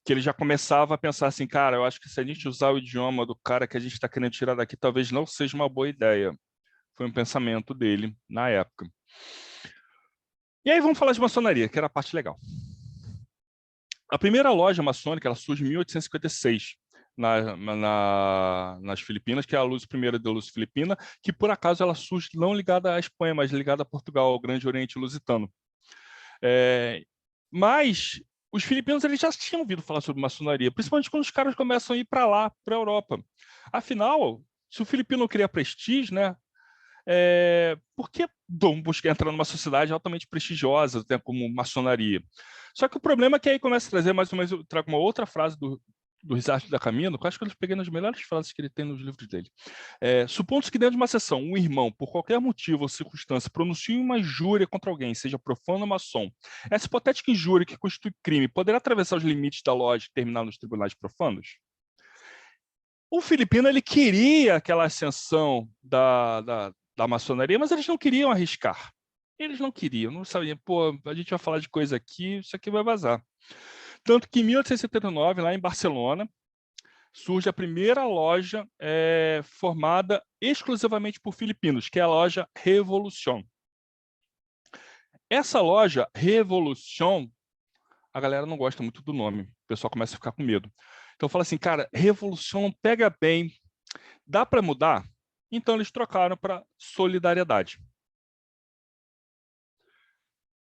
que ele já começava a pensar assim, cara, eu acho que se a gente usar o idioma do cara que a gente está querendo tirar daqui, talvez não seja uma boa ideia. Foi um pensamento dele na época. E aí vamos falar de maçonaria, que era a parte legal. A primeira loja maçônica ela surge em 1856, nas Filipinas, que é a Luz Primeira de Luz Filipina, que por acaso ela surge não ligada à Espanha, mas ligada a Portugal, ao Grande Oriente Lusitano. Mas os filipinos eles já tinham ouvido falar sobre maçonaria, principalmente quando os caras começam a ir para lá, para a Europa. Afinal, se o filipino queria prestígio, né? Por que buscar entrar numa sociedade altamente prestigiosa, né, como maçonaria? Só que o problema é que aí começa a trazer, mais ou menos, eu trago uma outra frase do Risarte da Camino, que eu acho que eu peguei nas melhores frases que ele tem nos livros dele. Supondo-se que dentro de uma sessão, um irmão, por qualquer motivo ou circunstância, pronuncie uma injúria contra alguém, seja profano ou maçom, essa hipotética injúria que constitui crime poderá atravessar os limites da lógica e terminar nos tribunais profanos? O filipino ele queria aquela ascensão da maçonaria, mas eles não queriam arriscar. Eles não queriam, não sabiam, pô, a gente vai falar de coisa aqui, isso aqui vai vazar. Tanto que em 1879, lá em Barcelona, surge a primeira loja formada exclusivamente por filipinos, que é a loja Revolution. Essa loja Revolution, a galera não gosta muito do nome, o pessoal começa a ficar com medo. Então fala assim, cara, Revolution não pega bem, dá para mudar? Então eles trocaram para Solidariedade.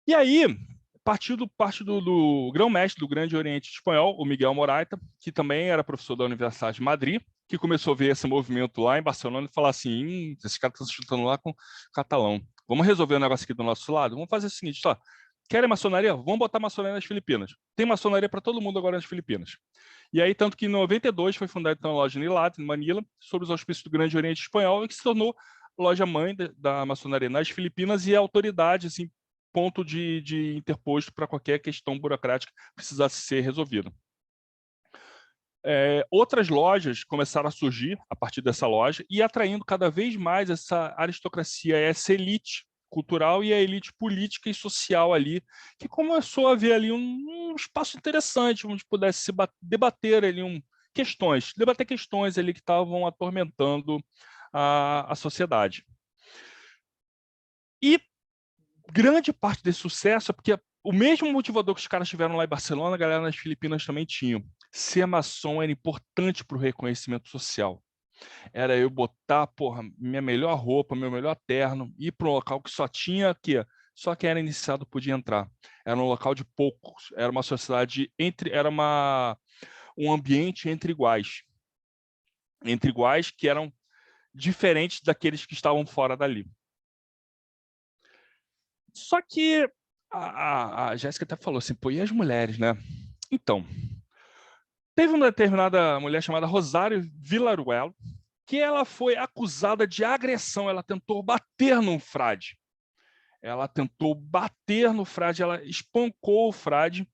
E aí, parte do grão-mestre do Grande Oriente Espanhol, o Miguel Moraita, que também era professor da Universidade de Madrid, que começou a ver esse movimento lá em Barcelona e falar assim, esses caras estão se juntando lá com catalão. Vamos resolver o negócio aqui do nosso lado? Vamos fazer o seguinte, ó, querem maçonaria? Vamos botar maçonaria nas Filipinas. Tem maçonaria para todo mundo agora nas Filipinas. E aí, tanto que em 92 foi fundada então, a loja Nilat, em Manila, sob os auspícios do Grande Oriente Espanhol, e que se tornou loja-mãe da maçonaria nas Filipinas e a autoridade, assim, ponto de interposto para qualquer questão burocrática que precisasse ser resolvida. Outras lojas começaram a surgir a partir dessa loja e atraindo cada vez mais essa aristocracia, essa elite cultural e a elite política e social ali, que começou a ver ali um espaço interessante, onde pudesse se debater ali questões ali que estavam atormentando a sociedade. E grande parte desse sucesso é porque o mesmo motivador que os caras tiveram lá em Barcelona, a galera nas Filipinas também tinham. Ser maçom era importante para o reconhecimento social. Era eu botar, porra, minha melhor roupa, meu melhor terno, ir para um local que só tinha aqui, só quem era iniciado podia entrar. Era um local de poucos, era uma sociedade era um ambiente entre iguais que eram diferentes daqueles que estavam fora dali. Só que a Jéssica até falou assim, pô, e as mulheres, né? Então, teve uma determinada mulher chamada Rosário Villaruel, que ela foi acusada de agressão, ela tentou bater num frade. Ela espancou o frade,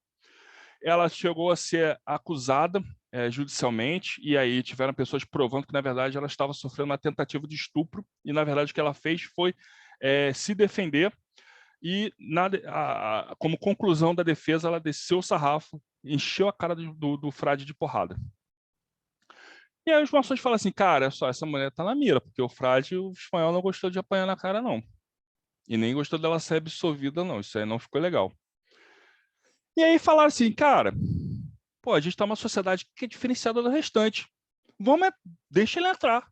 ela chegou a ser acusada judicialmente, e aí tiveram pessoas provando que, na verdade, ela estava sofrendo uma tentativa de estupro, e, na verdade, o que ela fez foi se defender, e como conclusão da defesa, ela desceu o sarrafo, encheu a cara do frade de porrada. E aí os maçons falam assim, cara, só essa mulher tá na mira, porque o frade, o espanhol não gostou de apanhar na cara, não. E nem gostou dela ser absolvida, não. Isso aí não ficou legal. E aí falaram assim, cara, pô, a gente tá numa sociedade que é diferenciada do restante. Deixa ele entrar.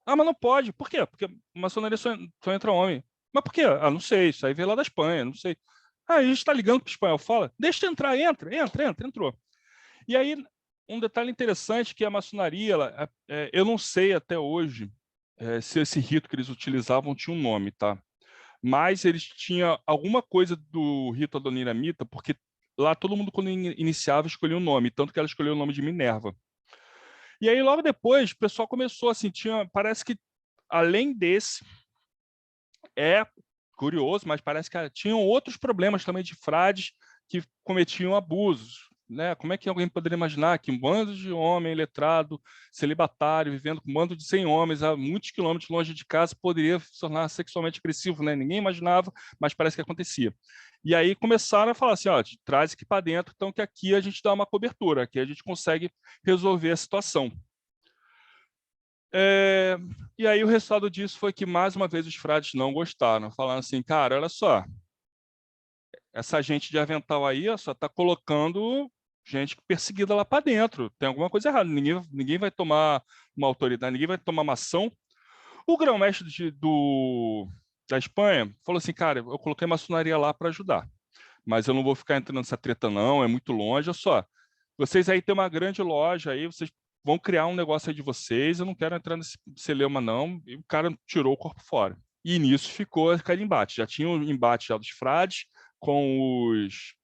Ah, mas não pode. Por quê? Porque maçonaria só entra homem. Mas por quê? Ah, não sei, isso aí veio lá da Espanha, não sei. Ah, a gente está ligando que o espanhol fala? Deixa entrar, entrou. E aí, um detalhe interessante que a maçonaria, eu não sei até hoje se esse rito que eles utilizavam tinha um nome, tá? Mas eles tinham alguma coisa do rito adoniramita, porque lá todo mundo, quando iniciava, escolhia um nome, tanto que ela escolheu o nome de Minerva. E aí, logo depois, o pessoal começou assim, parece que, além desse, curioso, mas parece que tinham outros problemas também de frades que cometiam abusos, né? Como é que alguém poderia imaginar que um bando de homem letrado, celibatário, vivendo com um bando de 100 homens a muitos quilômetros longe de casa, poderia se tornar sexualmente agressivo, né? Ninguém imaginava, mas parece que acontecia. E aí começaram a falar assim, ó, traz aqui para dentro, então que aqui a gente dá uma cobertura, aqui a gente consegue resolver a situação. E aí o resultado disso foi que, mais uma vez, os frades não gostaram, falando assim, cara, olha só, essa gente de avental aí só está colocando gente perseguida lá para dentro. Tem alguma coisa errada. Ninguém vai tomar uma autoridade, ninguém vai tomar uma ação. O grão-mestre da Espanha falou assim, cara, eu coloquei maçonaria lá para ajudar, mas eu não vou ficar entrando nessa treta não, é muito longe. Olha só, vocês aí têm uma grande loja aí, vocês vão criar um negócio aí de vocês, eu não quero entrar nesse celeuma não. E o cara tirou o corpo fora. E nisso ficou aquele embate. Já tinha o embate já dos frades com os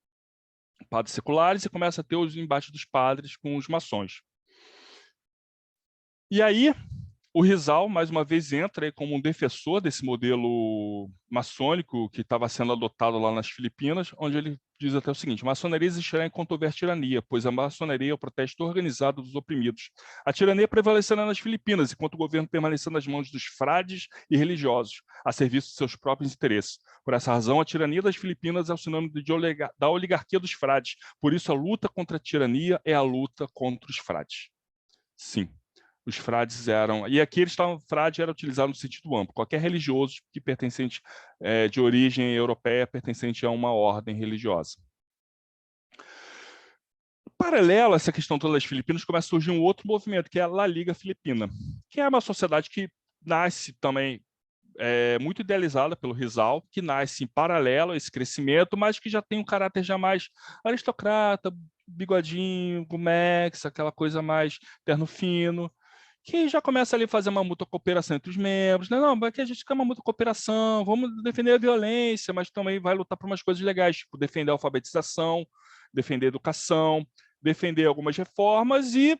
padres seculares e começa a ter os embates dos padres com os maçons. E aí, o Rizal, mais uma vez, entra aí como um defensor desse modelo maçônico que estava sendo adotado lá nas Filipinas, onde ele diz até o seguinte: a maçonaria existirá enquanto houver tirania, pois a maçonaria é o protesto organizado dos oprimidos. A tirania prevalecerá nas Filipinas, enquanto o governo permanecer nas mãos dos frades e religiosos, a serviço de seus próprios interesses. Por essa razão, a tirania das Filipinas é o sinônimo da oligarquia dos frades. Por isso, a luta contra a tirania é a luta contra os frades. Sim. Os frades eram... E aqui frade era utilizado no sentido amplo. Qualquer religioso que pertencente de origem europeia, pertencente a uma ordem religiosa. Paralelo a essa questão toda das Filipinas, começa a surgir um outro movimento, que é a La Liga Filipina, que é uma sociedade que nasce também muito idealizada pelo Rizal, que nasce em paralelo a esse crescimento, mas que já tem um caráter já mais aristocrata, bigodinho, gumex, aquela coisa mais terno fino, que já começa ali a fazer uma mútua cooperação entre os membros, né? Não, aqui a gente quer uma mútua cooperação, vamos defender a violência, mas também vai lutar por umas coisas legais, tipo defender a alfabetização, defender a educação, defender algumas reformas e,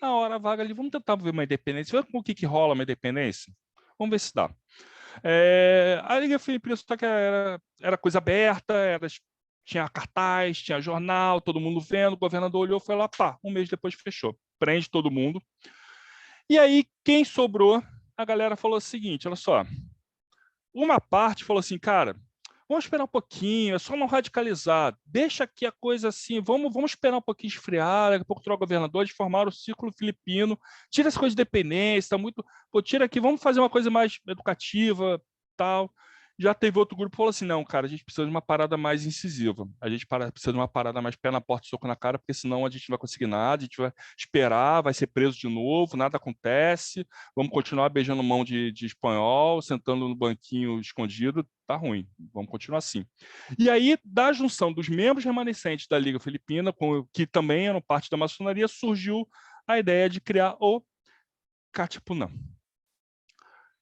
na hora vaga ali, vamos tentar ver uma independência, ver com o que rola uma independência. Vamos ver se dá. A Liga Filipina só que era coisa aberta, tinha cartaz, tinha jornal, todo mundo vendo, o governador olhou, foi lá, pá, um mês depois fechou. Prende todo mundo. E aí, quem sobrou, a galera falou o seguinte, olha só, uma parte falou assim, cara, vamos esperar um pouquinho, é só não radicalizar, deixa aqui a coisa assim, vamos esperar um pouquinho esfriar, daqui a pouco troca o governador, de formar o círculo filipino, tira essa coisa de dependência, tá muito, pô, tira aqui, vamos fazer uma coisa mais educativa, tal. Já teve outro grupo que falou assim, não, cara, a gente precisa de uma parada mais incisiva, a gente precisa de uma parada mais pé na porta e soco na cara, porque senão a gente não vai conseguir nada, a gente vai esperar, vai ser preso de novo, nada acontece, vamos continuar beijando mão de espanhol, sentando no banquinho escondido, tá ruim, vamos continuar assim. E aí, da junção dos membros remanescentes da Liga Filipina, que também eram parte da maçonaria, surgiu a ideia de criar o Katipunan.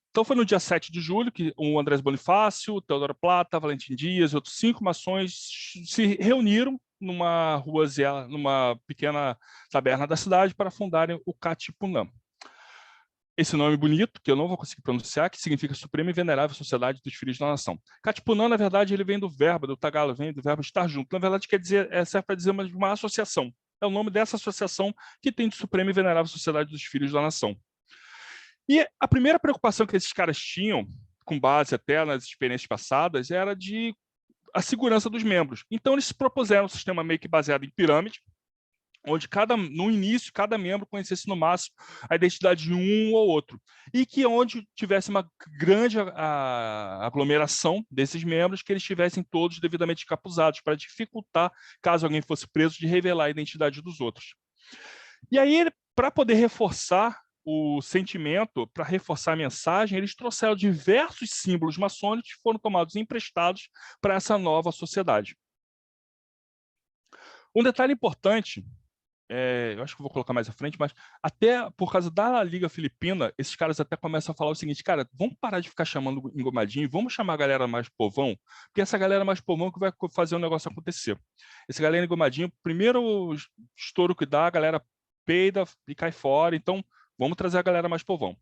Então foi no dia 7 de julho que o Andrés Bonifácio, o Teodoro Plata, Valentim Dias e outros 5 maçons se reuniram numa pequena taberna da cidade para fundarem o Katipunan. Esse nome bonito, que eu não vou conseguir pronunciar, que significa Suprema e Venerável Sociedade dos Filhos da Nação. Katipunan, na verdade, ele vem do verbo, do tagalo, vem do verbo estar junto. Na verdade, quer dizer, serve para dizer uma associação. É o nome dessa associação que tem de Suprema e Venerável Sociedade dos Filhos da Nação. E a primeira preocupação que esses caras tinham, com base até nas experiências passadas, era a segurança dos membros. Então, eles propuseram um sistema meio que baseado em pirâmide, onde no início, cada membro conhecesse no máximo a identidade de um ou outro. E que onde tivesse uma grande aglomeração desses membros, que eles estivessem todos devidamente encapuzados, para dificultar, caso alguém fosse preso, de revelar a identidade dos outros. E aí, para poder reforçar o sentimento, para reforçar a mensagem, eles trouxeram diversos símbolos maçônicos que foram tomados emprestados para essa nova sociedade. Um detalhe importante, eu acho que vou colocar mais à frente, mas até por causa da Liga Filipina, esses caras até começam a falar o seguinte, cara, vamos parar de ficar chamando engomadinho, vamos chamar a galera mais povão, porque essa galera mais povão que vai fazer o negócio acontecer. Esse galera engomadinho, primeiro estouro que dá, a galera peida e cai fora, então vamos trazer a galera mais povão.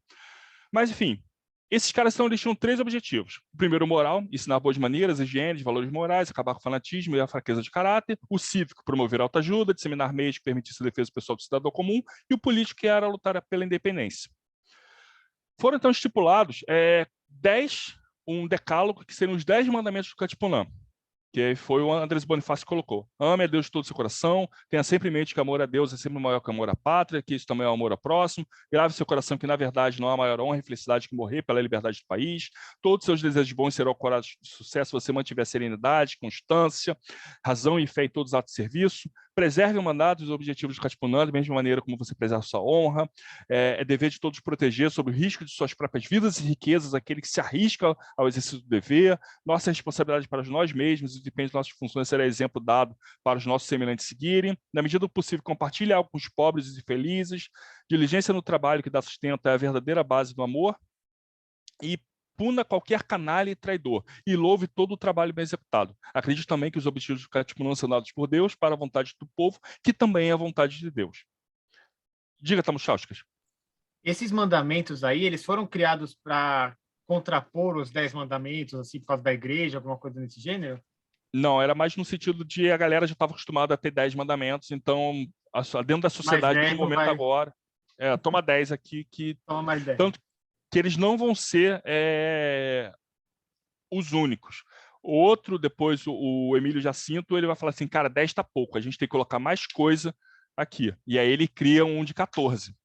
Mas, enfim, esses caras eles tinham 3 objetivos. O primeiro, moral, ensinar boas maneiras, higiene, valores morais, acabar com o fanatismo e a fraqueza de caráter. O cívico, promover autoajuda, disseminar meios que permitissem a defesa pessoal do cidadão comum. E o político, que era lutar pela independência. Foram, então, estipulados 10, um decálogo, que seriam os 10 mandamentos do Katipunan, que foi o Andrés Bonifácio que colocou. Ame a Deus de todo o seu coração, tenha sempre em mente que amor a Deus é sempre maior que amor à pátria, que isso também é amor ao próximo, grave seu coração que, na verdade, não há maior honra e felicidade que morrer pela liberdade do país, todos os seus desejos bons serão corados de sucesso se você mantiver serenidade, constância, razão e fé em todos os atos de serviço, Preserve o mandato e os objetivos do Katipunan, da mesma maneira como você preserva sua honra. É dever de todos proteger sob o risco de suas próprias vidas e riquezas aquele que se arrisca ao exercício do dever. Nossa responsabilidade para nós mesmos e depende de nossas funções será exemplo dado para os nossos semelhantes seguirem. Na medida do possível, compartilhe algo com os pobres e felizes. Diligência no trabalho que dá sustento é a verdadeira base do amor. E puna qualquer canalha e traidor, e louve todo o trabalho bem executado. Acredito também que os objetivos do Katipunan são dados por Deus para a vontade do povo, que também é a vontade de Deus. Diga, Tamuchauskas. Esses mandamentos aí, eles foram criados para contrapor os 10 mandamentos, assim, por causa da igreja, alguma coisa desse gênero? Não, era mais no sentido de a galera já estava acostumada a ter 10 mandamentos, então, dentro da sociedade, no momento agora, toma 10 aqui, que toma mais 10. Tanto que eles não vão ser os únicos. O outro, depois, o Emílio Jacinto, ele vai falar assim, cara, 10 está pouco, a gente tem que colocar mais coisa aqui. E aí ele cria um de 14.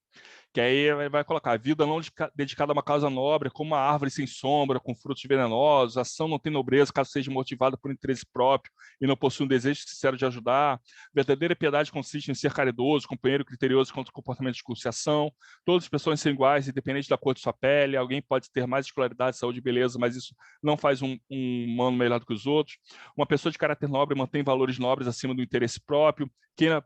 Que aí ele vai colocar a vida não dedicada a uma causa nobre, como uma árvore sem sombra, com frutos venenosos, a ação não tem nobreza, caso seja motivada por interesse próprio e não possui um desejo sincero de ajudar. Verdadeira piedade consiste em ser caridoso, companheiro criterioso contra o comportamento de discurso e ação. Todas as pessoas são iguais, independente da cor de sua pele. Alguém pode ter mais escolaridade, saúde e beleza, mas isso não faz um humano melhor do que os outros. Uma pessoa de caráter nobre mantém valores nobres acima do interesse próprio.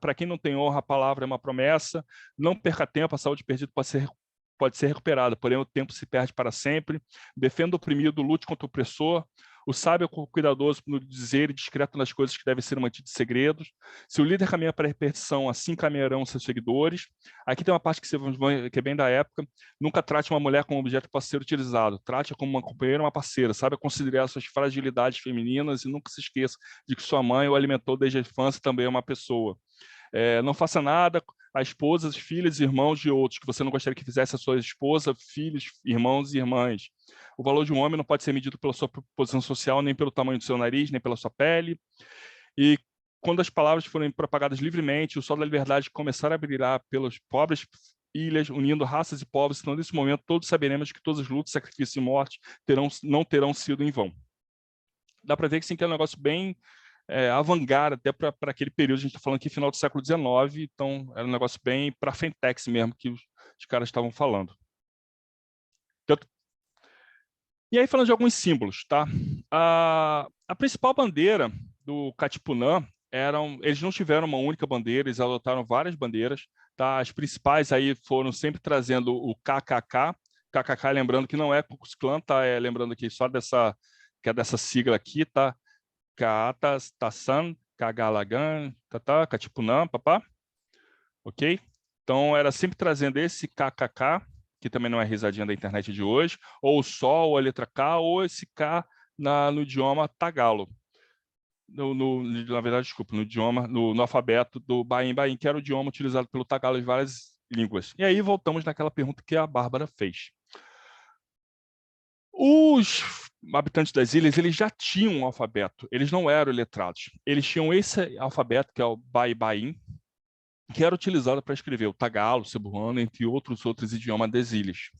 Para quem não tem honra, a palavra é uma promessa. Não perca tempo, a saúde perdida pode ser recuperada, porém o tempo se perde para sempre. Defenda o oprimido, lute contra o opressor. O sábio é cuidadoso no dizer e discreto nas coisas que devem ser mantidas segredos. Se o líder caminha para a perdição, assim caminharão seus seguidores. Aqui tem uma parte que é bem da época. Nunca trate uma mulher como um objeto para ser utilizado. Trate-a como uma companheira ou uma parceira. Saiba considerar suas fragilidades femininas e nunca se esqueça de que sua mãe o alimentou desde a infância e também é uma pessoa. Não faça nada a esposas, filhos e irmãos de outros que você não gostaria que fizesse a sua esposa, filhos, irmãos e irmãs. O valor de um homem não pode ser medido pela sua posição social, nem pelo tamanho do seu nariz, nem pela sua pele. E quando as palavras forem propagadas livremente, o sol da liberdade começar a brilhar pelas pobres ilhas, unindo raças e povos, então nesse momento todos saberemos que todas as lutas, sacrifícios e morte não terão sido em vão. Dá para ver que sim, que é um negócio bem avant-garde, até para aquele período, a gente está falando aqui final do século XIX, então era um negócio bem para frentex mesmo que os caras estavam falando. E aí falando de alguns símbolos, tá? A principal bandeira do Katipunan eles não tiveram uma única bandeira, eles adotaram várias bandeiras, tá? As principais aí foram sempre trazendo o KKK, lembrando que não é Ku Klux Klan, tá? Lembrando aqui só dessa sigla aqui, tá? Kaatas, Tassan, Kagalagan, Katipunan, papá. Ok? Então, era sempre trazendo esse KKK, que também não é risadinha da internet de hoje, ou só, ou a letra K, ou esse K no idioma tagalo. Na verdade, desculpa, no alfabeto do Baim, que era o idioma utilizado pelo tagalo em várias línguas. E aí voltamos naquela pergunta que a Bárbara fez. Os habitantes das ilhas, eles já tinham um alfabeto, eles não eram letrados. Eles tinham esse alfabeto, que é o Baim, que era utilizado para escrever o tagalo, o cebuano, entre outros idiomas das ilhas.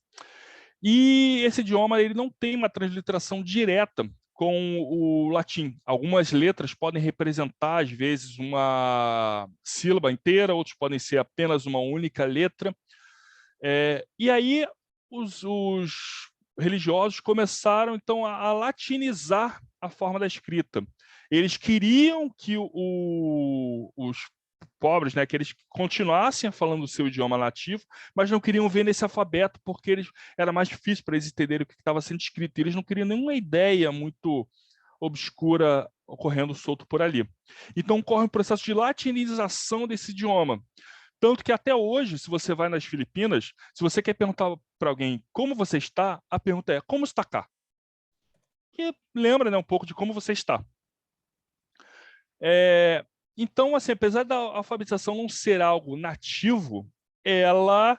E esse idioma ele não tem uma transliteração direta com o latim. Algumas letras podem representar, às vezes, uma sílaba inteira, outros podem ser apenas uma única letra. E aí, os religiosos começaram, então, a latinizar a forma da escrita. Eles queriam que os pobres, né, que eles continuassem falando o seu idioma nativo, mas não queriam ver nesse alfabeto, porque era mais difícil para eles entenderem o que estava sendo escrito. Eles não queriam nenhuma ideia muito obscura ocorrendo solto por ali. Então, ocorre um processo de latinização desse idioma. Tanto que até hoje, se você vai nas Filipinas, se você quer perguntar para alguém como você está, a pergunta é como está cá? Que lembra, né, um pouco de como você está. Então, assim, apesar da alfabetização não ser algo nativo, ela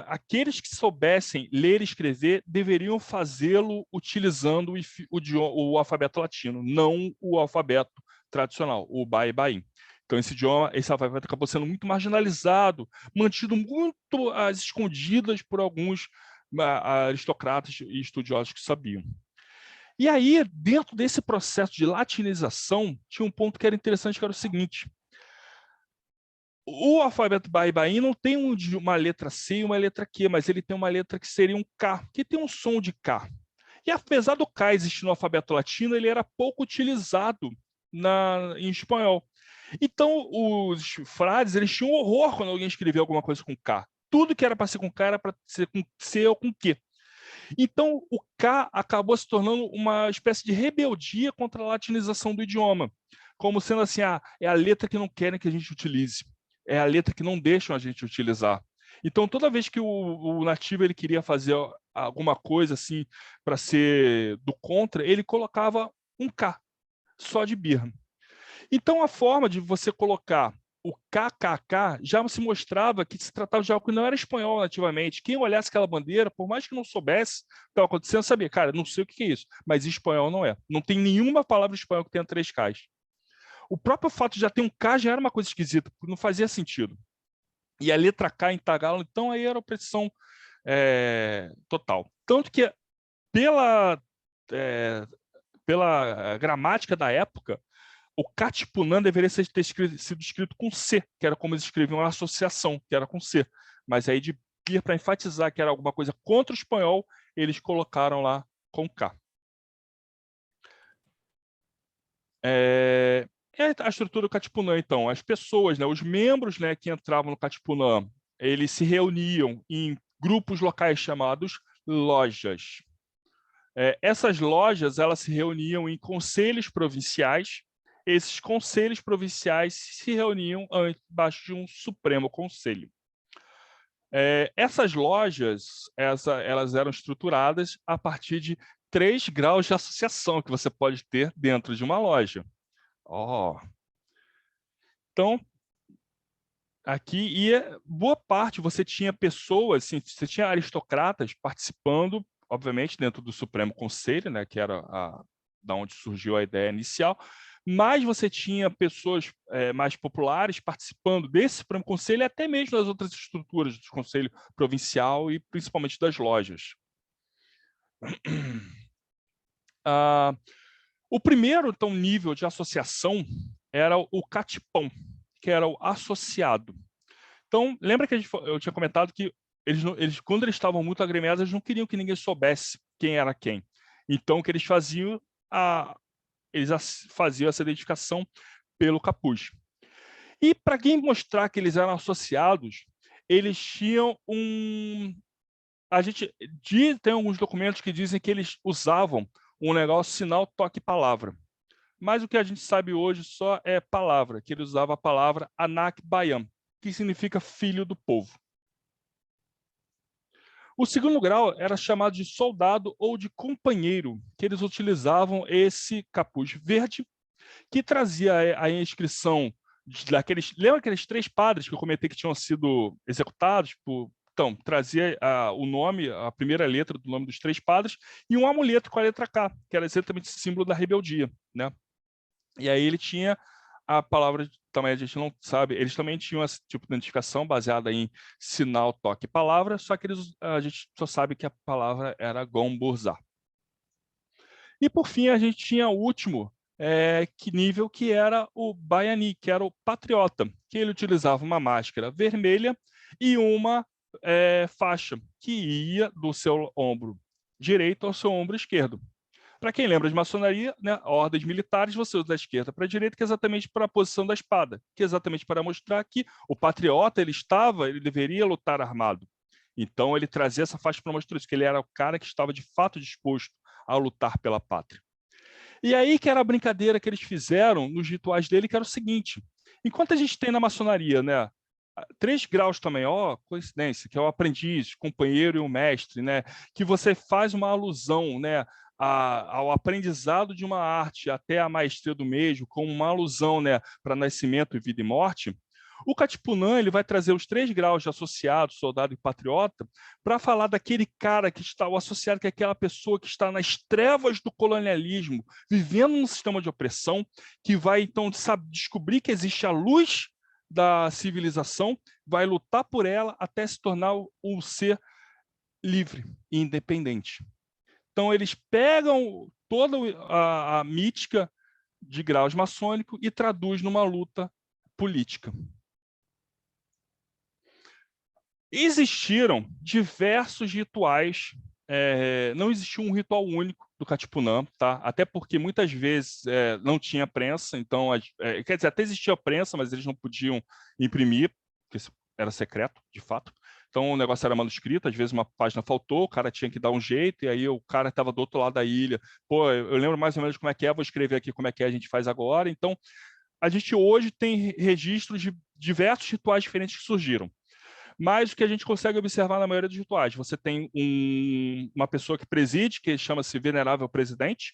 aqueles que soubessem ler e escrever deveriam fazê-lo utilizando o alfabeto latino, não o alfabeto tradicional, o Baim. Então, esse alfabeto acabou sendo muito marginalizado, mantido muito às escondidas por alguns aristocratas e estudiosos que sabiam. E aí, dentro desse processo de latinização, tinha um ponto que era interessante, que era o seguinte: o alfabeto Baibaí não tem uma letra C e uma letra Q, mas ele tem uma letra que seria um K, que tem um som de K. E apesar do K existir no alfabeto latino, ele era pouco utilizado em espanhol. Então, os frades, eles tinham horror quando alguém escrevia alguma coisa com K. Tudo que era para ser com K era para ser com C ou com Q. Então, o K acabou se tornando uma espécie de rebeldia contra a latinização do idioma, como sendo assim, é a letra que não querem que a gente utilize, é a letra que não deixam a gente utilizar. Então, toda vez que o nativo ele queria fazer alguma coisa assim para ser do contra, ele colocava um K, só de birra. Então, a forma de você colocar o KKK já se mostrava que se tratava de algo que não era espanhol nativamente. Quem olhasse aquela bandeira, por mais que não soubesse o que estava acontecendo, sabia, cara, não sei o que é isso, mas espanhol não é. Não tem nenhuma palavra em espanhol que tenha 3 Ks. O próprio fato de já ter um K já era uma coisa esquisita, porque não fazia sentido. E a letra K em tagalo, então aí era opressão total. Tanto que pela gramática da época, o Katipunan deveria ter sido escrito com C, que era como eles escreviam a associação, que era com C. Mas aí, para enfatizar que era alguma coisa contra o espanhol, eles colocaram lá com K. A estrutura do Katipunan, então, as pessoas, né, os membros, né, que entravam no Katipunan, eles se reuniam em grupos locais chamados lojas. Essas lojas, elas se reuniam em conselhos provinciais. Esses conselhos provinciais se reuniam embaixo de um Supremo Conselho. Essas lojas, elas eram estruturadas a partir de 3 graus de associação que você pode ter dentro de uma loja. Então, aqui, boa parte você tinha pessoas, assim, você tinha aristocratas participando, obviamente, dentro do Supremo Conselho, né, que era da onde surgiu a ideia inicial, mas você tinha pessoas mais populares participando desse Supremo Conselho e até mesmo das outras estruturas do Conselho Provincial e principalmente das lojas. O primeiro, então, nível de associação era o catipão, que era o associado. Então, lembra que eu tinha comentado que quando eles estavam muito agremiados, eles não queriam que ninguém soubesse quem era quem. Então, o que eles faziam, eles faziam essa identificação pelo capuz. E para quem mostrar que eles eram associados, eles tinham tem alguns documentos que dizem que eles usavam um negócio sinal toque palavra. Mas o que a gente sabe hoje só é palavra, que ele usava a palavra Anak Bayam, que significa filho do povo. O segundo grau era chamado de soldado ou de companheiro, que eles utilizavam esse capuz verde, que trazia a inscrição daqueles... Lembra aqueles 3 padres que eu comentei que tinham sido executados? Então, trazia o nome, a primeira letra do nome dos 3 padres, e um amuleto com a letra K, que era exatamente esse símbolo da rebeldia, né? E aí ele tinha a palavra, também a gente não sabe, eles também tinham esse tipo de identificação baseada em sinal, toque e palavra, só que a gente só sabe que a palavra era Gomburzá. E por fim a gente tinha o último nível, que era o Baiani, que era o patriota, que ele utilizava uma máscara vermelha e uma faixa que ia do seu ombro direito ao seu ombro esquerdo. Para quem lembra de maçonaria, né, ordens militares, você usa da esquerda para a direita, que é exatamente para a posição da espada, que é exatamente para mostrar que o patriota ele deveria lutar armado. Então ele trazia essa faixa para mostrar isso, que ele era o cara que estava de fato disposto a lutar pela pátria. E aí que era a brincadeira que eles fizeram nos rituais dele, que era o seguinte: enquanto a gente tem na maçonaria, né, 3 graus também, coincidência, que é o aprendiz, companheiro e o mestre, né, que você faz uma alusão, né, ao aprendizado de uma arte até a maestria do mesmo, como uma alusão, né, para nascimento, vida e morte. O Katipunan ele vai trazer os 3 graus de associado, soldado e patriota, para falar daquele cara que está, o associado, que é aquela pessoa que está nas trevas do colonialismo, vivendo num sistema de opressão, que vai então descobrir que existe a luz da civilização, vai lutar por ela até se tornar um ser livre e independente. Então, eles pegam toda a mítica de graus maçônicos e traduz numa luta política. Existiram diversos rituais, não existiu um ritual único do Katipunã, tá? Até porque muitas vezes não tinha prensa, então, quer dizer, até existia prensa, mas eles não podiam imprimir, porque era secreto, de fato. Então o negócio era manuscrito, às vezes uma página faltou, o cara tinha que dar um jeito, e aí o cara estava do outro lado da ilha. Pô, eu lembro mais ou menos como é que é, vou escrever aqui como é que a gente faz agora. Então, a gente hoje tem registros de diversos rituais diferentes que surgiram. Mas o que a gente consegue observar na maioria dos rituais, você tem uma pessoa que preside, que chama-se Venerável Presidente,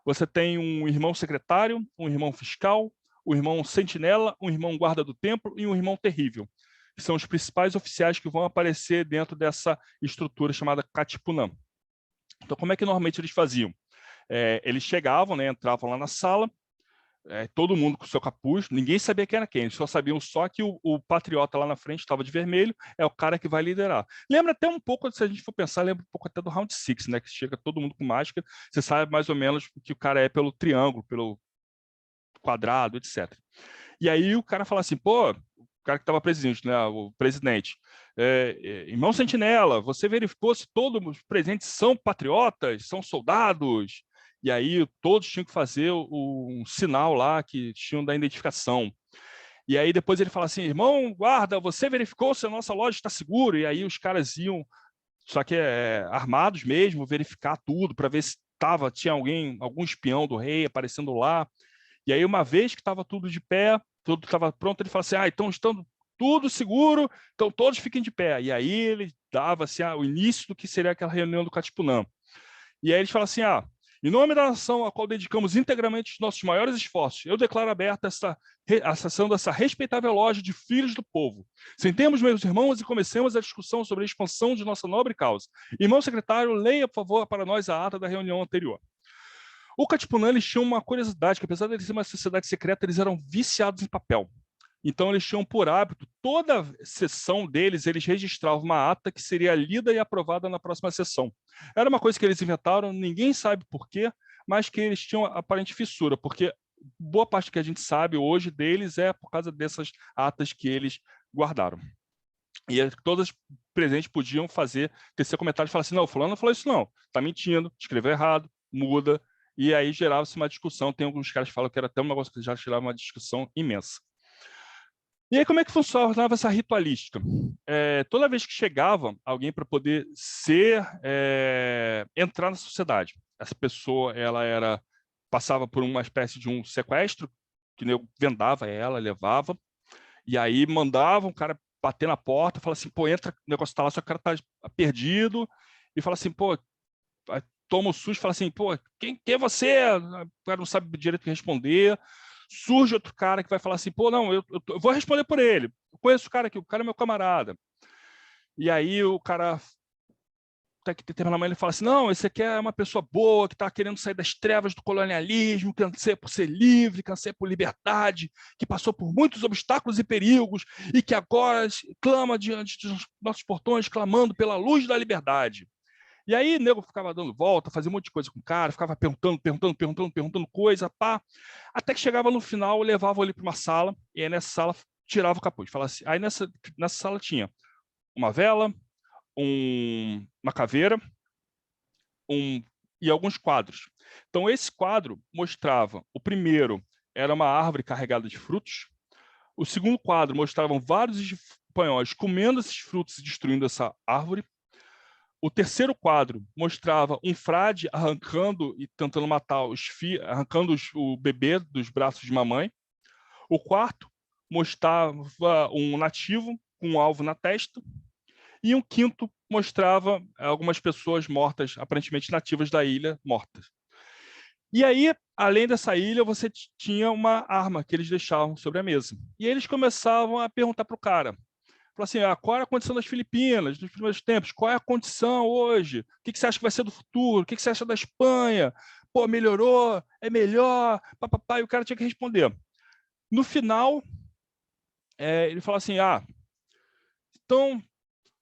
você tem um irmão secretário, um irmão fiscal, um irmão sentinela, um irmão guarda do templo e um irmão terrível, que são os principais oficiais que vão aparecer dentro dessa estrutura chamada Katipunã. Então, como é que normalmente eles faziam? Eles chegavam, né, entravam lá na sala, todo mundo com seu capuz, ninguém sabia quem era quem, eles só sabiam só que o patriota lá na frente estava de vermelho, é o cara que vai liderar. Lembra até um pouco, se a gente for pensar, lembra um pouco até do Round 6, né, que chega todo mundo com máscara, você sabe mais ou menos que o cara é pelo triângulo, pelo quadrado, etc. E aí o cara fala assim, pô, o cara que estava presente, né, o presidente, irmão Sentinela, você verificou se todos os presentes são patriotas, são soldados? E aí todos tinham que fazer um sinal lá que tinham da identificação. E aí depois ele fala assim, irmão guarda, você verificou se a nossa loja está segura? E aí os caras iam, só que armados mesmo, verificar tudo para ver se tinha algum espião do rei aparecendo lá. E aí uma vez que estava tudo de pé, tudo estava pronto, ele fala assim, então estando tudo seguro, então todos fiquem de pé. E aí ele dava assim, o início do que seria aquela reunião do Katipunã. E aí eles falam assim, em nome da nação a qual dedicamos integralmente os nossos maiores esforços, eu declaro aberta a sessão dessa respeitável loja de filhos do povo. Sentemos, meus irmãos, e comecemos a discussão sobre a expansão de nossa nobre causa. Irmão secretário, leia, por favor, para nós a ata da reunião anterior. O Katipunã, eles tinham uma curiosidade, que apesar de eles serem uma sociedade secreta, eles eram viciados em papel. Então, eles tinham por hábito, toda sessão deles, eles registravam uma ata que seria lida e aprovada na próxima sessão. Era uma coisa que eles inventaram, ninguém sabe por quê, mas que eles tinham aparente fissura, porque boa parte que a gente sabe hoje deles é por causa dessas atas que eles guardaram. E todas as presentes podiam tecer comentários e falar assim, não, fulano não falou isso não, está mentindo, escreveu errado, muda, e aí gerava-se uma discussão. Tem alguns caras que falam que era até um negócio que já gerava uma discussão imensa. E aí, como é que funcionava essa ritualística? Toda vez que chegava alguém para poder entrar na sociedade, essa pessoa passava por uma espécie de um sequestro, que vendava ela, levava, e aí mandava um cara bater na porta, fala assim, pô, entra, o negócio está lá, só que o cara está perdido, e fala assim, pô, toma o susto, fala assim, pô, quem é você? O cara não sabe direito o que responder. Surge outro cara que vai falar assim, pô, não, eu vou responder por ele. Eu conheço o cara aqui, o cara é meu camarada. E aí o cara, ele fala assim, não, esse aqui é uma pessoa boa, que está querendo sair das trevas do colonialismo, que anseia por ser livre, que anseia por liberdade, que passou por muitos obstáculos e perigos, e que agora clama diante dos nossos portões, clamando pela luz da liberdade. E aí, o nego ficava dando volta, fazia um monte de coisa com o cara, ficava perguntando coisa, pá. Até que chegava no final, levava ele para uma sala, e aí nessa sala tirava o capuz. Falava assim, aí nessa sala tinha uma vela, uma caveira e alguns quadros. Então, esse quadro mostrava, o primeiro era uma árvore carregada de frutos, o segundo quadro mostrava vários espanhóis comendo esses frutos e destruindo essa árvore. O terceiro quadro mostrava um frade arrancando e tentando matar arrancando o bebê dos braços de mamãe. O quarto mostrava um nativo com um alvo na testa. E um quinto mostrava algumas pessoas mortas, aparentemente nativas da ilha, mortas. E aí, além dessa ilha, você tinha uma arma que eles deixavam sobre a mesa. E eles começavam a perguntar para o cara, assim, qual é a condição das Filipinas nos primeiros tempos? Qual é a condição hoje? O que você acha que vai ser do futuro? O que você acha da Espanha? Pô, melhorou? É melhor? Papapá, e o cara tinha que responder. No final, ele fala assim, então,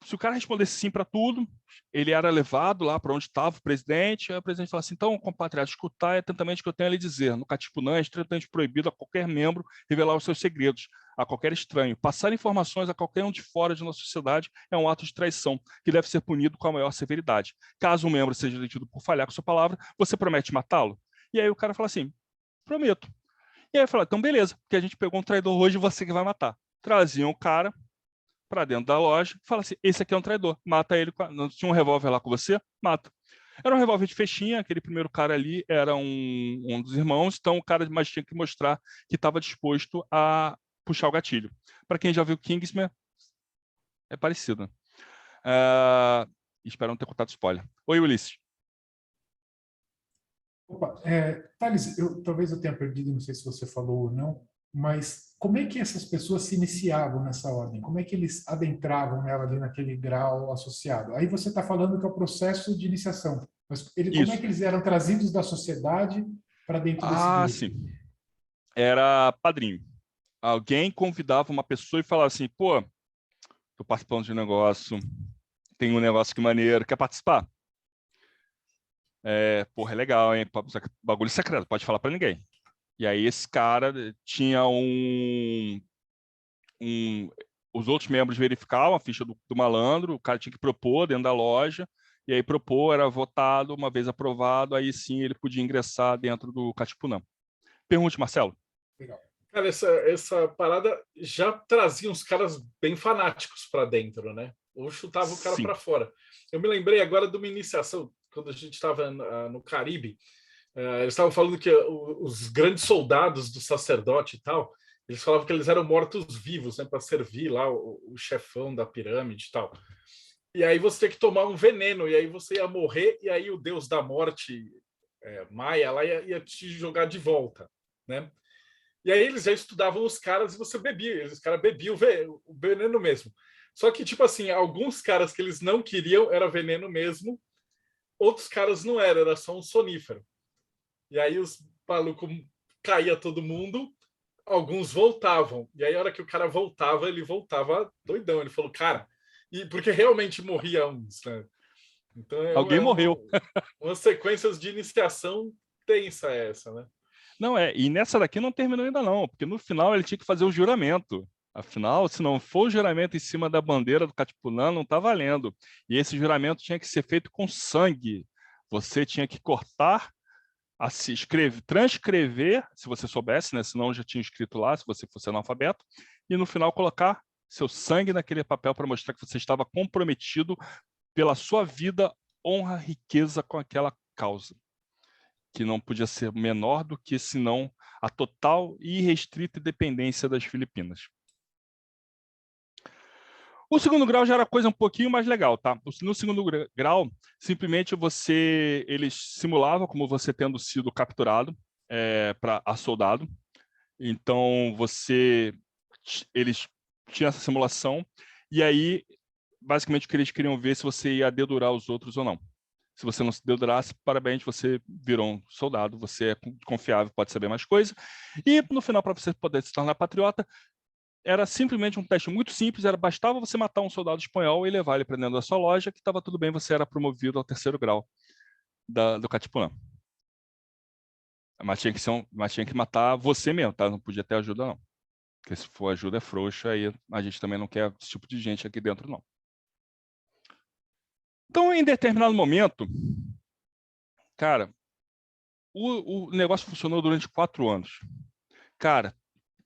se o cara respondesse sim para tudo, ele era levado lá para onde estava o presidente, aí o presidente falava assim, então, compatriota, escutar é atentamente o que eu tenho a lhe dizer. No Catipunã é estritamente proibido a qualquer membro revelar os seus segredos a qualquer estranho. Passar informações a qualquer um de fora de nossa sociedade é um ato de traição, que deve ser punido com a maior severidade. Caso um membro seja detido por falhar com sua palavra, você promete matá-lo? E aí o cara fala assim, prometo. E aí eu falo, então beleza, porque a gente pegou um traidor hoje e você que vai matar. Traziam o cara para dentro da loja e fala assim, esse aqui é um traidor, mata ele. Não tinha um revólver lá com você? Mata. Era um revólver de fechinha, aquele primeiro cara ali era um dos irmãos, então o cara mais tinha que mostrar que estava disposto a puxar o gatilho. Para quem já viu Kingsman, é parecido. Espero não ter contado spoiler. Oi, Ulisses. Opa, Thales, talvez eu tenha perdido, não sei se você falou ou não, mas como é que essas pessoas se iniciavam nessa ordem? Como é que eles adentravam nela ali naquele grau associado? Aí você está falando que é o processo de iniciação, mas como é que eles eram trazidos da sociedade para dentro desse grupo? Sim. Era padrinho. Alguém convidava uma pessoa e falava assim, pô, tô participando de um negócio, tem um negócio que maneiro, quer participar? Porra, é legal, hein? Bagulho secreto, pode falar para ninguém. E aí esse cara tinha os outros membros verificavam a ficha do malandro, o cara tinha que propor dentro da loja, e aí propor, era votado, uma vez aprovado, aí sim ele podia ingressar dentro do Catipunã. Pergunte, Marcelo. Legal. Cara, essa parada já trazia uns caras bem fanáticos para dentro, né? Ou chutava o cara para fora. Eu me lembrei agora de uma iniciação, quando a gente estava no Caribe, eles estavam falando que os grandes soldados do sacerdote e tal, eles falavam que eles eram mortos-vivos, né, para servir lá o chefão da pirâmide e tal. E aí você tem que tomar um veneno, e aí você ia morrer, e aí o deus da morte, Maia, lá ia te jogar de volta, né? E aí eles já estudavam os caras e você bebia, os caras bebiam o veneno mesmo. Só que, tipo assim, alguns caras que eles não queriam era veneno mesmo, outros caras não era só um sonífero. E aí os malucos caía todo mundo, alguns voltavam. E aí a hora que o cara voltava, ele voltava doidão. Ele falou, cara, porque realmente morria uns, né? Então alguém morreu. Umas sequências de iniciação tensa essa, né? Não, e nessa daqui não terminou ainda não, porque no final ele tinha que fazer o juramento. Afinal, se não for o juramento em cima da bandeira do Catipunã, não está valendo. E esse juramento tinha que ser feito com sangue. Você tinha que cortar, transcrever, se você soubesse, né? Senão já tinha escrito lá, se você fosse analfabeto, e no final colocar seu sangue naquele papel para mostrar que você estava comprometido pela sua vida, honra, riqueza com aquela causa, que não podia ser menor do que, senão, a total e irrestrita independência das Filipinas. O segundo grau já era coisa um pouquinho mais legal, tá? No segundo grau, simplesmente eles simulavam como você tendo sido capturado a soldado. Então, eles tinham essa simulação, e aí, basicamente, o que eles queriam ver se você ia dedurar os outros ou não. Se você não se dedurasse, parabéns, você virou um soldado, você é confiável, pode saber mais coisa. E, no final, para você poder se tornar patriota, era simplesmente um teste muito simples, bastava você matar um soldado espanhol e levar ele para dentro da sua loja, que estava tudo bem, você era promovido ao 3º grau do Catipunã. Mas tinha que matar você mesmo, tá? Não podia ter ajuda, não. Porque se for ajuda é frouxa, aí a gente também não quer esse tipo de gente aqui dentro, não. Então, em determinado momento, cara, o negócio funcionou durante 4 anos. Cara,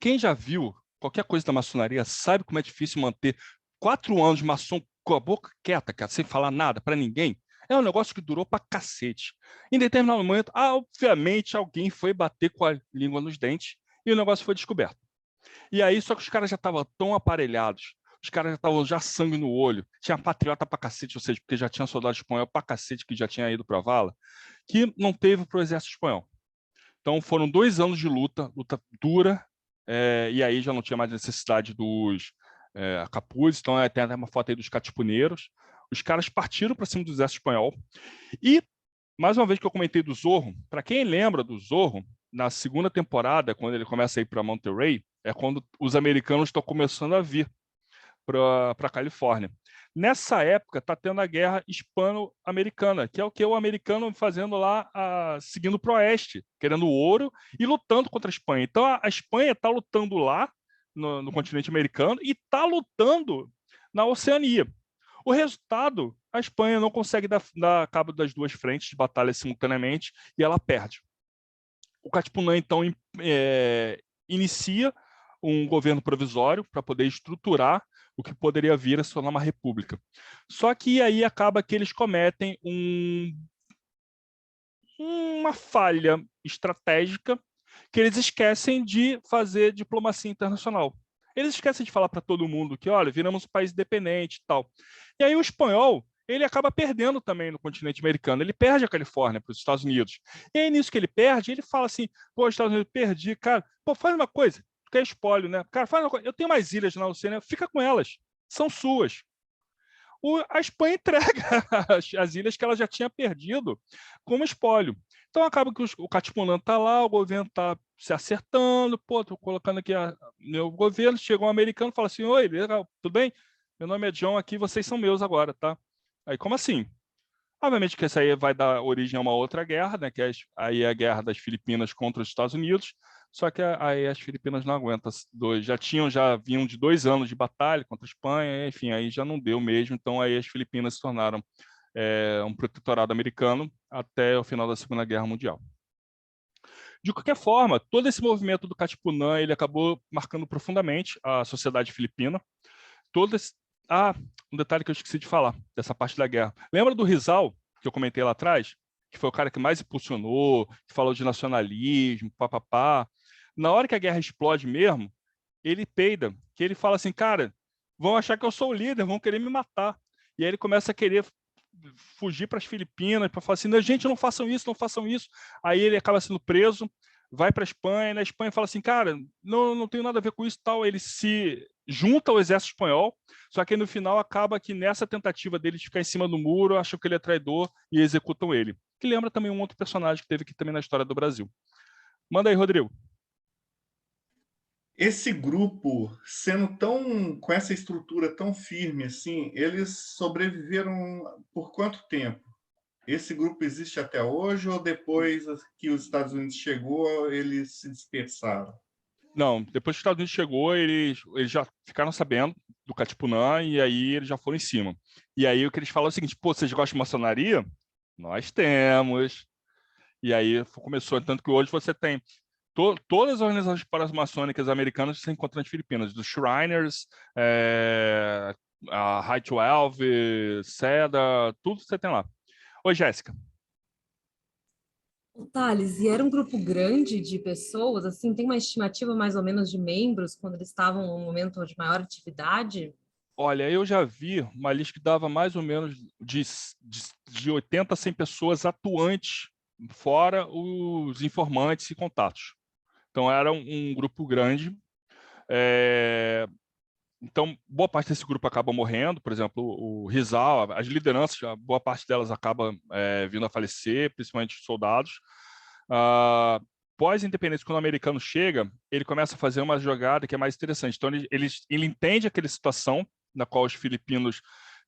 quem já viu qualquer coisa da maçonaria sabe como é difícil manter 4 anos de maçom com a boca quieta, cara, sem falar nada para ninguém. É um negócio que durou pra cacete. Em determinado momento, obviamente, alguém foi bater com a língua nos dentes e o negócio foi descoberto. E aí, só que os caras já estavam tão aparelhados, os caras já estavam já sangue no olho, tinha patriota pra cacete, ou seja, porque já tinha soldado espanhol pra cacete que já tinha ido pra vala, que não teve pro exército espanhol. Então, foram 2 anos de luta dura, e aí já não tinha mais necessidade dos capuzes, então tem até uma foto aí dos catipuneiros. Os caras partiram para cima do exército espanhol. E, mais uma vez que eu comentei do Zorro, para quem lembra do Zorro, na 2ª temporada, quando ele começa a ir para Monterrey, é quando os americanos estão começando a vir para a Califórnia. Nessa época, está tendo a guerra hispano-americana, que é o que o americano fazendo lá, seguindo para o oeste, querendo ouro e lutando contra a Espanha. Então, a Espanha está lutando lá, no continente americano, e está lutando na Oceania. O resultado, a Espanha não consegue dar cabo das duas frentes de batalha simultaneamente e ela perde. O Katipunan, então, inicia um governo provisório para poder estruturar o que poderia vir a se tornar uma república. Só que aí acaba que eles cometem uma falha estratégica, que eles esquecem de fazer diplomacia internacional. Eles esquecem de falar para todo mundo que, olha, viramos um país independente e tal. E aí o espanhol, ele acaba perdendo também no continente americano. Ele perde a Califórnia para os Estados Unidos. E aí, nisso que ele perde, ele fala assim, pô, os Estados Unidos, perdi, cara. Pô, faz uma coisa, que é espólio, né? Cara, faz uma coisa, eu tenho mais ilhas na Oceania, fica com elas, são suas. A Espanha entrega as ilhas que ela já tinha perdido como espólio. Então, acaba que o Katipunan está lá, o governo está se acertando, pô, estou colocando aqui meu governo, chegou um americano e fala assim, oi, legal, tudo bem? Meu nome é John aqui, vocês são meus agora, tá? Aí, como assim? Obviamente que essa aí vai dar origem a uma outra guerra, né? Que aí é a guerra das Filipinas contra os Estados Unidos, só que aí as Filipinas não aguentam já vinham de 2 anos de batalha contra a Espanha, enfim, aí já não deu mesmo, então aí as Filipinas se tornaram um protetorado americano até o final da Segunda Guerra Mundial. De qualquer forma, todo esse movimento do Katipunan, ele acabou marcando profundamente a sociedade filipina. Um detalhe que eu esqueci de falar dessa parte da guerra. Lembra do Rizal, que eu comentei lá atrás? Que foi o cara que mais impulsionou, que falou de nacionalismo, papapá. Na hora que a guerra explode mesmo, ele peida, que ele fala assim, cara, vão achar que eu sou o líder, vão querer me matar. E aí ele começa a querer fugir para as Filipinas, para falar assim, gente, não façam isso, não façam isso. Aí ele acaba sendo preso, vai para a Espanha, e na Espanha fala assim, cara, não tenho nada a ver com isso, tal. Ele se junta ao exército espanhol, só que no final acaba que nessa tentativa dele de ficar em cima do muro, acham que ele é traidor e executam ele. Que lembra também um outro personagem que teve aqui também na história do Brasil. Manda aí, Rodrigo. Esse grupo, com essa estrutura tão firme assim, eles sobreviveram por quanto tempo? Esse grupo existe até hoje ou depois que os Estados Unidos chegou, eles se dispersaram? Não, depois que os Estados Unidos chegou, eles já ficaram sabendo do Katipunan e aí eles já foram em cima. E aí o que eles falam é o seguinte, pô, vocês gostam de maçonaria? Nós temos. E aí começou, tanto que hoje você tem todas as organizações paramaçônicas americanas que se encontram nas Filipinas, dos Shriners, a High 12, SEDA, tudo você tem lá. Oi, Jéssica. Thales, e era um grupo grande de pessoas, assim, tem uma estimativa mais ou menos de membros quando eles estavam num momento de maior atividade? Olha, eu já vi uma lista que dava mais ou menos de 80 a 100 pessoas atuantes, fora os informantes e contatos. Então, era um grupo grande. Então, boa parte desse grupo acaba morrendo. Por exemplo, o Rizal, as lideranças, boa parte delas acaba vindo a falecer, principalmente os soldados. Pós-independência, quando o americano chega, ele começa a fazer uma jogada que é mais interessante. Então, ele entende aquela situação na qual os filipinos...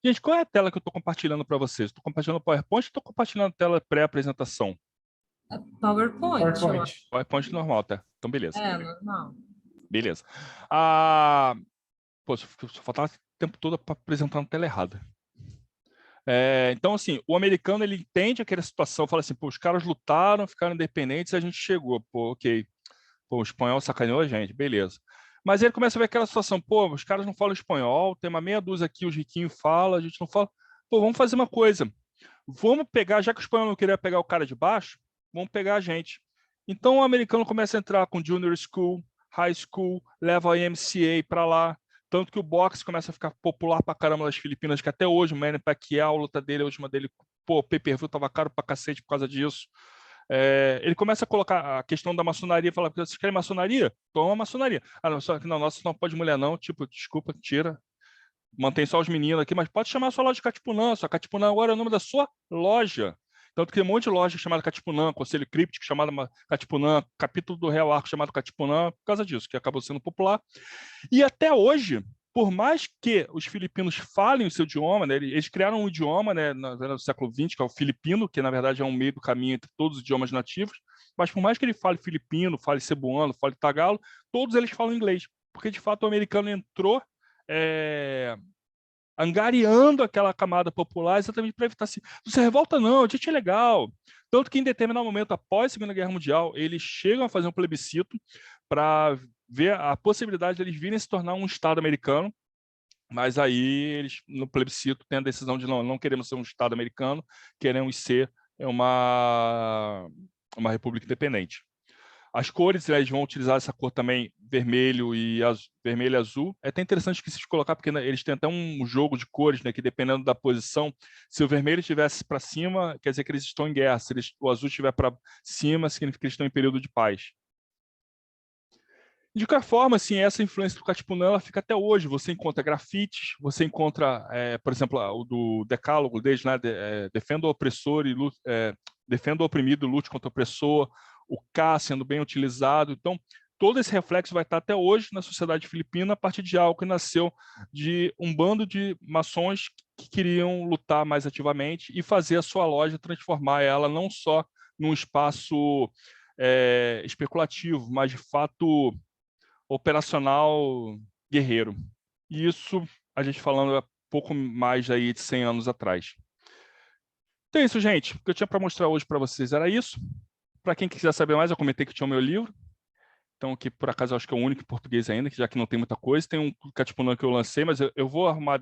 Gente, qual é a tela que eu estou compartilhando para vocês? Estou compartilhando o PowerPoint ou estou compartilhando a tela pré-apresentação? PowerPoint. PowerPoint normal, tá? Então, beleza. Normal. Beleza. Pô, só faltava o tempo todo para apresentar na tela errada. Então, assim, o americano, ele entende aquela situação, fala assim, pô, os caras lutaram, ficaram independentes e a gente chegou. Pô, ok. Pô, o espanhol sacaneou a gente, beleza. Mas ele começa a ver aquela situação, pô, os caras não falam espanhol, tem uma meia dúzia aqui, os riquinhos falam, a gente não fala. Pô, vamos fazer uma coisa. Vamos pegar, já que o espanhol não queria pegar o cara de baixo, vamos pegar a gente. Então, o americano começa a entrar com junior school, high school, leva a MCA para lá. Tanto que o boxe começa a ficar popular pra caramba nas Filipinas, que até hoje o Manny Pacquiao, a luta dele, a última dele, pô, o pay-per-view tava caro pra cacete por causa disso. Ele começa a colocar a questão da maçonaria, fala, vocês querem maçonaria? Toma maçonaria. Não, só que não, nossa, não pode mulher não, tipo, desculpa, tira. Mantém só os meninos aqui, mas pode chamar a sua loja de Katipunan, sua Katipunan agora é o nome da sua loja. Tanto que tem um monte de loja chamada Katipunan, Conselho Críptico chamada Katipunan, capítulo do Real Arco chamado Katipunan, por causa disso, que acabou sendo popular. E até hoje, por mais que os filipinos falem o seu idioma, né, eles criaram um idioma, né, no século XX, que é o filipino, que na verdade é um meio do caminho entre todos os idiomas nativos, mas por mais que ele fale filipino, fale cebuano, fale tagalo, todos eles falam inglês, porque de fato o americano entrou angariando aquela camada popular exatamente para evitar assim, não se revolta não, a gente é legal. Tanto que em determinado momento, após a Segunda Guerra Mundial, eles chegam a fazer um plebiscito para ver a possibilidade de eles virem se tornar um Estado americano, mas aí eles, no plebiscito, têm a decisão de não queremos ser um Estado americano, queremos ser uma república independente. As cores, eles vão utilizar essa cor também, vermelho e azul. É até interessante que se colocar, porque eles têm até um jogo de cores, né, que dependendo da posição, se o vermelho estivesse para cima, quer dizer que eles estão em guerra. Se o azul estiver para cima, significa que eles estão em período de paz. De qualquer forma, assim, essa influência do Katipunan ela fica até hoje. Você encontra grafites, você encontra, por exemplo, o do decálogo deles, né, defenda o opressor e defenda o oprimido e lute contra o opressor, o K sendo bem utilizado. Então, todo esse reflexo vai estar até hoje na sociedade filipina a partir de algo que nasceu de um bando de maçons que queriam lutar mais ativamente e fazer a sua loja, transformar ela não só num espaço especulativo, mas de fato operacional guerreiro. E isso a gente falando há pouco mais aí de 100 anos atrás. Então é isso, gente. O que eu tinha para mostrar hoje para vocês era isso. Para quem quiser saber mais, eu comentei que tinha o meu livro. Então, que por acaso eu acho que é o único em português ainda, que já que não tem muita coisa. Tem um Katipunan que eu lancei, mas eu vou arrumar.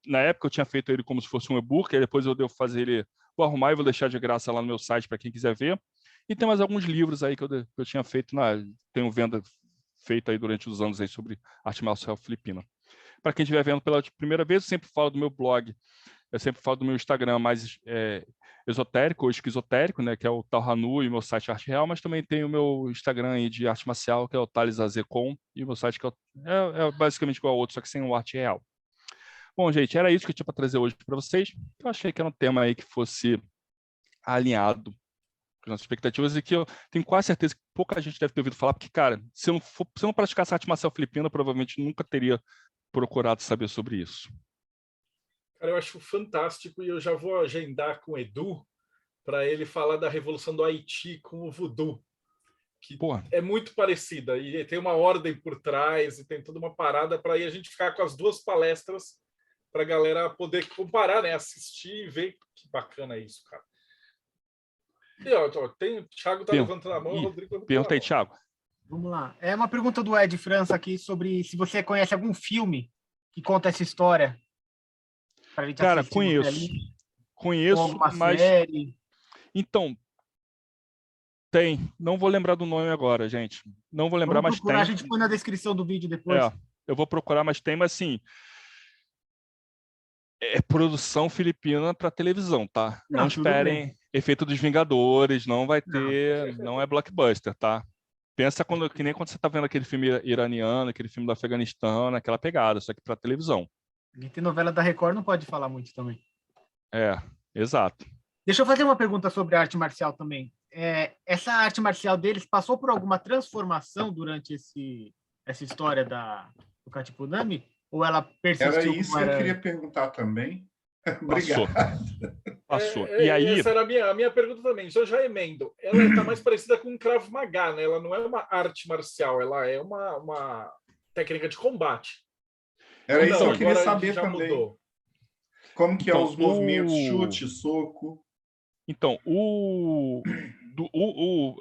Na época eu tinha feito ele como se fosse um e-book, aí depois eu devo fazer ele. Vou arrumar e vou deixar de graça lá no meu site para quem quiser ver. E tem mais alguns livros aí que eu tinha feito, tenho venda feita aí durante os anos aí sobre arte marcial filipina. Para quem estiver vendo pela primeira vez, eu sempre falo do meu blog. Eu sempre falo do meu Instagram mais esotérico ou esquizotérico, né, que é o Talhanu, e o meu site Arte Real, mas também tem o meu Instagram aí de arte marcial, que é o Thales Azecon, e o meu site que é basicamente igual ao outro, só que sem o Arte Real. Bom, gente, era isso que eu tinha para trazer hoje para vocês. Eu achei que era um tema aí que fosse alinhado com as nossas expectativas e que eu tenho quase certeza que pouca gente deve ter ouvido falar, porque, cara, se eu não praticasse arte marcial filipina, eu provavelmente nunca teria procurado saber sobre isso. Cara, eu acho fantástico e eu já vou agendar com o Edu para ele falar da Revolução do Haiti com o voodoo, que é muito parecida e tem uma ordem por trás e tem toda uma parada para aí a gente ficar com as duas palestras para a galera poder comparar, né, assistir e ver que bacana isso, cara. E, ó, o Thiago está levantando a mão, o Rodrigo pergunta aí, Thiago. Vamos lá. É uma pergunta do Ed França aqui sobre se você conhece algum filme que conta essa história. Cara, conheço, mas... Série. Então, tem. Não vou lembrar do nome agora, gente. Não vou lembrar, mas tem. A gente põe na descrição do vídeo depois. Eu vou procurar, mas tem, mas assim... É produção filipina para televisão, tá? Não esperem efeito dos Vingadores, não vai ter... Não é blockbuster, tá? Pensa que nem quando você tá vendo aquele filme iraniano, aquele filme do Afeganistão, naquela pegada, só que para televisão. E tem novela da Record, não pode falar muito também. Exato. Deixa eu fazer uma pergunta sobre a arte marcial também. Essa arte marcial deles passou por alguma transformação durante essa história do Katipunan? Ou ela persistiu? Era isso que eu queria perguntar também. Obrigado. Passou. E aí... Essa era a minha pergunta também. Eu já emendo. Ela está mais parecida com um Krav Maga, né? Ela não é uma arte marcial, ela é uma técnica de combate. Era isso que eu queria saber também. Mudou. Como que então, os movimentos, chute, soco? Então,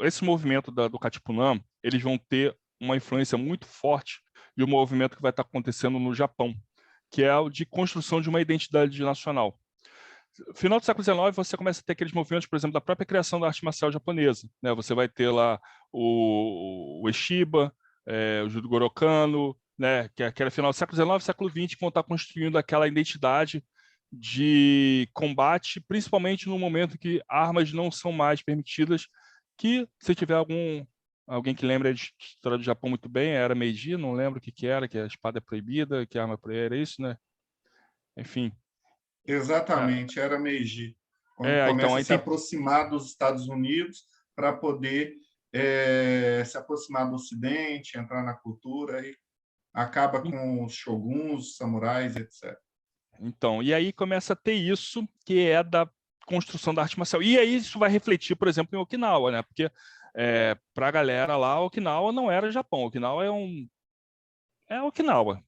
esse movimento do Katipunan, eles vão ter uma influência muito forte de um movimento que vai estar acontecendo no Japão, que é o de construção de uma identidade nacional. No final do século XIX, você começa a ter aqueles movimentos, por exemplo, da própria criação da arte marcial japonesa, né? Você vai ter lá o Ueshiba, o Judo Gorokano, né? Que era final do século XIX, século XX, que vão estar construindo aquela identidade de combate, principalmente no momento em que armas não são mais permitidas, que se tiver alguém que lembra de história do Japão muito bem, era Meiji, não lembro o que era, que a espada é proibida, que a arma é proibida, era isso, né? Enfim. Exatamente, era Meiji. Quando começa a se aproximar dos Estados Unidos para poder se aproximar do Ocidente, entrar na cultura. acaba com os shoguns, samurais, etc. Então, e aí começa a ter isso, que é da construção da arte marcial. E aí isso vai refletir, por exemplo, em Okinawa, né? Porque para a galera lá, Okinawa não era Japão. Okinawa é Okinawa,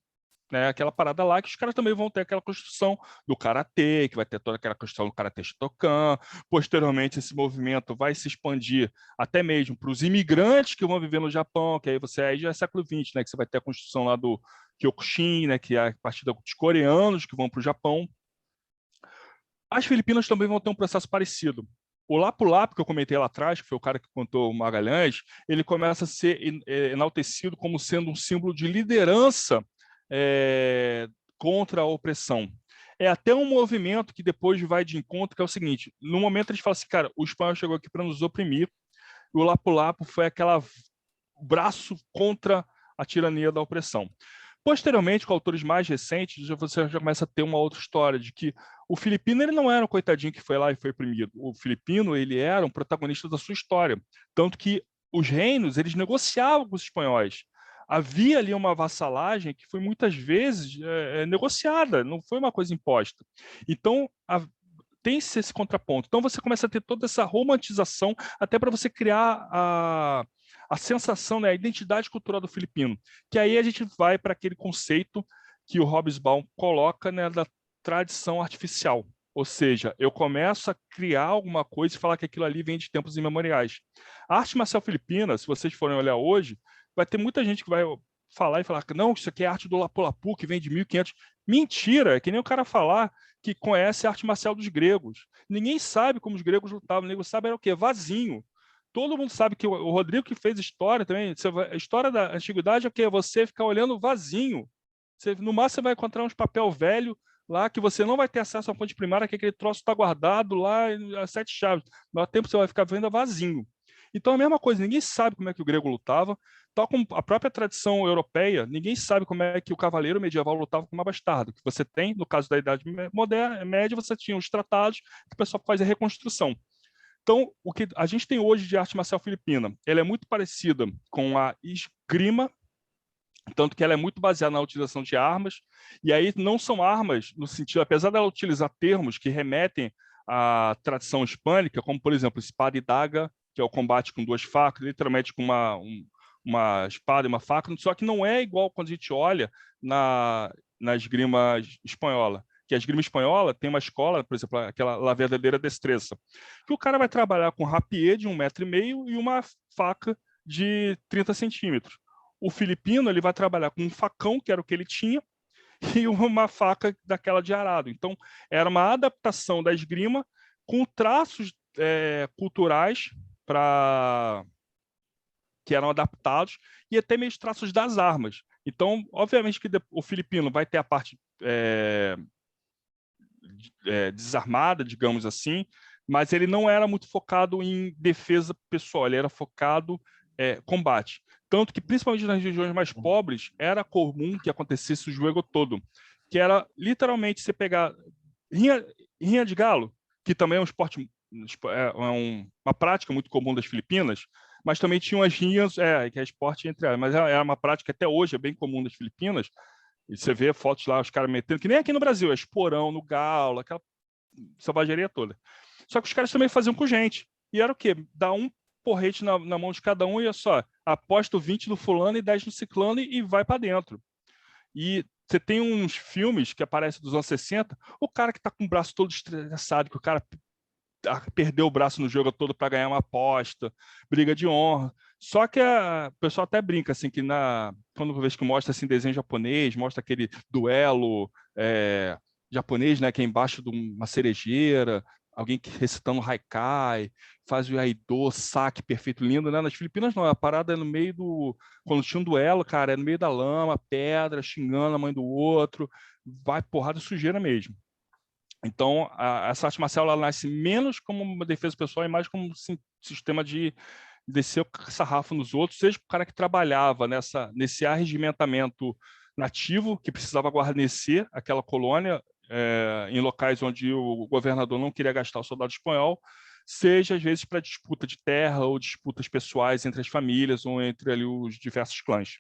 né? Aquela parada lá que os caras também vão ter aquela construção do karatê, que vai ter toda aquela construção do karatê Shotokan. Posteriormente, esse movimento vai se expandir até mesmo para os imigrantes que vão viver no Japão, que aí já é século XX, né? Que você vai ter a construção lá do Kyokushin, né? Que é a partir dos coreanos que vão para o Japão. As Filipinas também vão ter um processo parecido. O Lapu-Lapu, que eu comentei lá atrás, que foi o cara que contou o Magalhães, ele começa a ser enaltecido como sendo um símbolo de liderança contra a opressão. É até um movimento que depois vai de encontro, que é o seguinte, no momento eles falam assim, cara, o espanhol chegou aqui para nos oprimir, e o Lapu-Lapu foi aquele braço contra a tirania da opressão. Posteriormente, com autores mais recentes, você já começa a ter uma outra história de que o filipino ele não era um coitadinho que foi lá e foi oprimido. O filipino ele era um protagonista da sua história. Tanto que os reinos eles negociavam com os espanhóis. Havia ali uma vassalagem que foi muitas vezes negociada, não foi uma coisa imposta. Então, tem-se esse contraponto. Então, você começa a ter toda essa romantização até para você criar a sensação, né, a identidade cultural do filipino, que aí a gente vai para aquele conceito que o Hobsbawm coloca, né, da tradição artificial. Ou seja, eu começo a criar alguma coisa e falar que aquilo ali vem de tempos imemoriais. A arte marcial filipina, se vocês forem olhar hoje, vai ter muita gente que vai falar que não, isso aqui é arte do Lapu-Lapu, que vem de 1500. Mentira, é que nem o cara falar que conhece a arte marcial dos gregos. Ninguém sabe como os gregos lutavam, ninguém sabe era o quê? Vazinho. Todo mundo sabe que o Rodrigo que fez história também, a história da antiguidade é o quê? Você ficar olhando vazinho. No máximo você vai encontrar uns papel velho lá que você não vai ter acesso à fonte primária, que aquele troço está guardado lá às 7 chaves. No tempo você vai ficar vendo vazinho. Então a mesma coisa, ninguém sabe como é que o grego lutava, tal como a própria tradição europeia, ninguém sabe como é que o cavaleiro medieval lutava com uma bastarda. Que você tem, no caso da Idade Média, você tinha os tratados, que o pessoal faz a reconstrução. Então, o que a gente tem hoje de arte marcial filipina, ela é muito parecida com a esgrima, tanto que ela é muito baseada na utilização de armas, e aí não são armas no sentido, apesar dela utilizar termos que remetem à tradição hispânica, como, por exemplo, espada e daga, que é o combate com 2 facas, literalmente com uma espada e uma faca, só que não é igual quando a gente olha na esgrima espanhola. Que a esgrima espanhola tem uma escola, por exemplo, aquela La Verdadeira Destreza, que o cara vai trabalhar com rapier de 1,5 m e uma faca de 30 centímetros. O filipino ele vai trabalhar com um facão, que era o que ele tinha, e uma faca daquela de arado. Então, era uma adaptação da esgrima com traços culturais que eram adaptados e até mesmo traços das armas. Então, obviamente que o filipino vai ter a parte desarmada, digamos assim, mas ele não era muito focado em defesa pessoal, ele era focado em combate. Tanto que, principalmente nas regiões mais pobres, era comum que acontecesse o jogo todo, que era literalmente você pegar rinha de galo, que também é um esporte, uma prática muito comum das Filipinas, mas também tinham as rinhas, que é esporte entre elas, mas é uma prática que até hoje é bem comum das Filipinas. E você vê fotos lá, os caras metendo, que nem aqui no Brasil, é esporão no galo, aquela selvageria toda. Só que os caras também faziam com gente. E era o quê? Dar um porrete na mão de cada um e é só, aposto 20 no fulano e 10 no ciclano e vai para dentro. E você tem uns filmes que aparecem dos anos 60, o cara que tá com o braço todo estressado, que o cara perdeu o braço no jogo todo para ganhar uma aposta, briga de honra. Só que o pessoal até brinca, assim, que quando eu vejo que mostra assim, desenho japonês, mostra aquele duelo japonês, né, que é embaixo de uma cerejeira, alguém recitando haikai, faz o aido, saque perfeito, lindo, né? Nas Filipinas não, a parada é no meio quando tinha um duelo, cara, é no meio da lama, pedra, xingando a mãe do outro, vai porrada e sujeira mesmo. Então, essa arte marcial ela nasce menos como uma defesa pessoal e mais como um sistema de descer o sarrafo nos outros, seja o cara que trabalhava nesse arregimentamento nativo, que precisava guarnecer aquela colônia em locais onde o governador não queria gastar o soldado espanhol, seja, às vezes, para disputa de terra ou disputas pessoais entre as famílias ou entre ali os diversos clãs.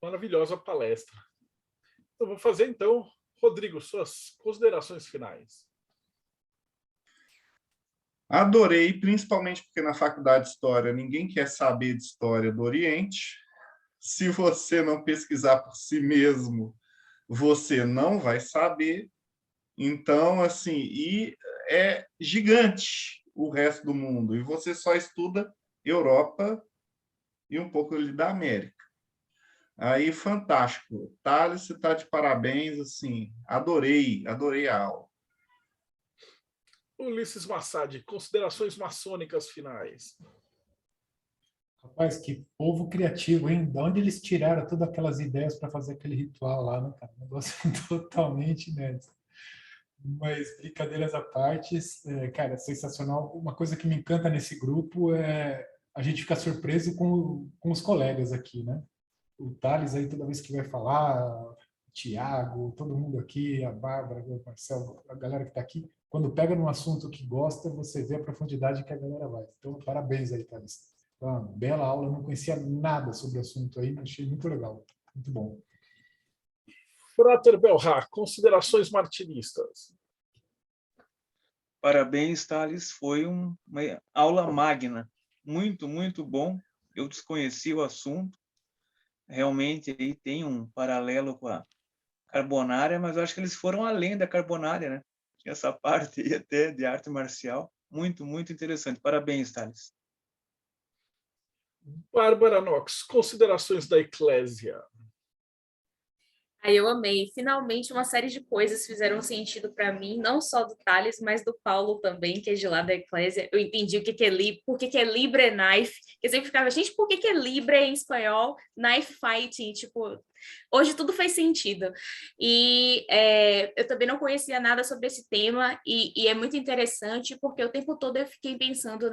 maravilhosa palestra. Eu vou fazer, então, Rodrigo, suas considerações finais. Adorei, principalmente porque na faculdade de História ninguém quer saber de História do Oriente. Se você não pesquisar por si mesmo, você não vai saber. Então, assim, e é gigante o resto do mundo. E você só estuda Europa e um pouco ali da América. Aí, fantástico. Thales, você está de parabéns, assim, adorei a aula. Ulisses Massad, considerações maçônicas finais. Rapaz, que povo criativo, hein? De onde eles tiraram todas aquelas ideias para fazer aquele ritual lá, né, cara? Um negócio totalmente inédito. Mas, brincadeiras à parte, cara, sensacional. Uma coisa que me encanta nesse grupo é a gente ficar surpreso com os colegas aqui, né? O Thales aí, toda vez que vai falar, o Tiago, todo mundo aqui, a Bárbara, o Marcelo, a galera que está aqui, quando pega num assunto que gosta, você vê a profundidade que a galera vai. Então, parabéns aí, Thales. Foi uma bela aula, eu não conhecia nada sobre o assunto aí, mas achei muito legal, muito bom. Frater Belhar, considerações martinistas. Parabéns, Thales. Foi uma aula magna. Muito, muito bom. Eu desconheci o assunto. Realmente aí tem um paralelo com a carbonária, mas eu acho que eles foram além da carbonária, né? Essa parte aí até de arte marcial. Muito, muito interessante. Parabéns, Thales. Bárbara Knox, considerações da Eclésia. Aí eu amei. Finalmente uma série de coisas fizeram sentido para mim, não só do Thales, mas do Paulo também, que é de lá da Eclésia. Eu entendi o que é Libre, por que é Libre é Knife. Eu sempre ficava, gente, por que é Libre em espanhol? Knife Fighting, tipo... Hoje tudo faz sentido. E eu também não conhecia nada sobre esse tema, e é muito interessante, porque o tempo todo eu fiquei pensando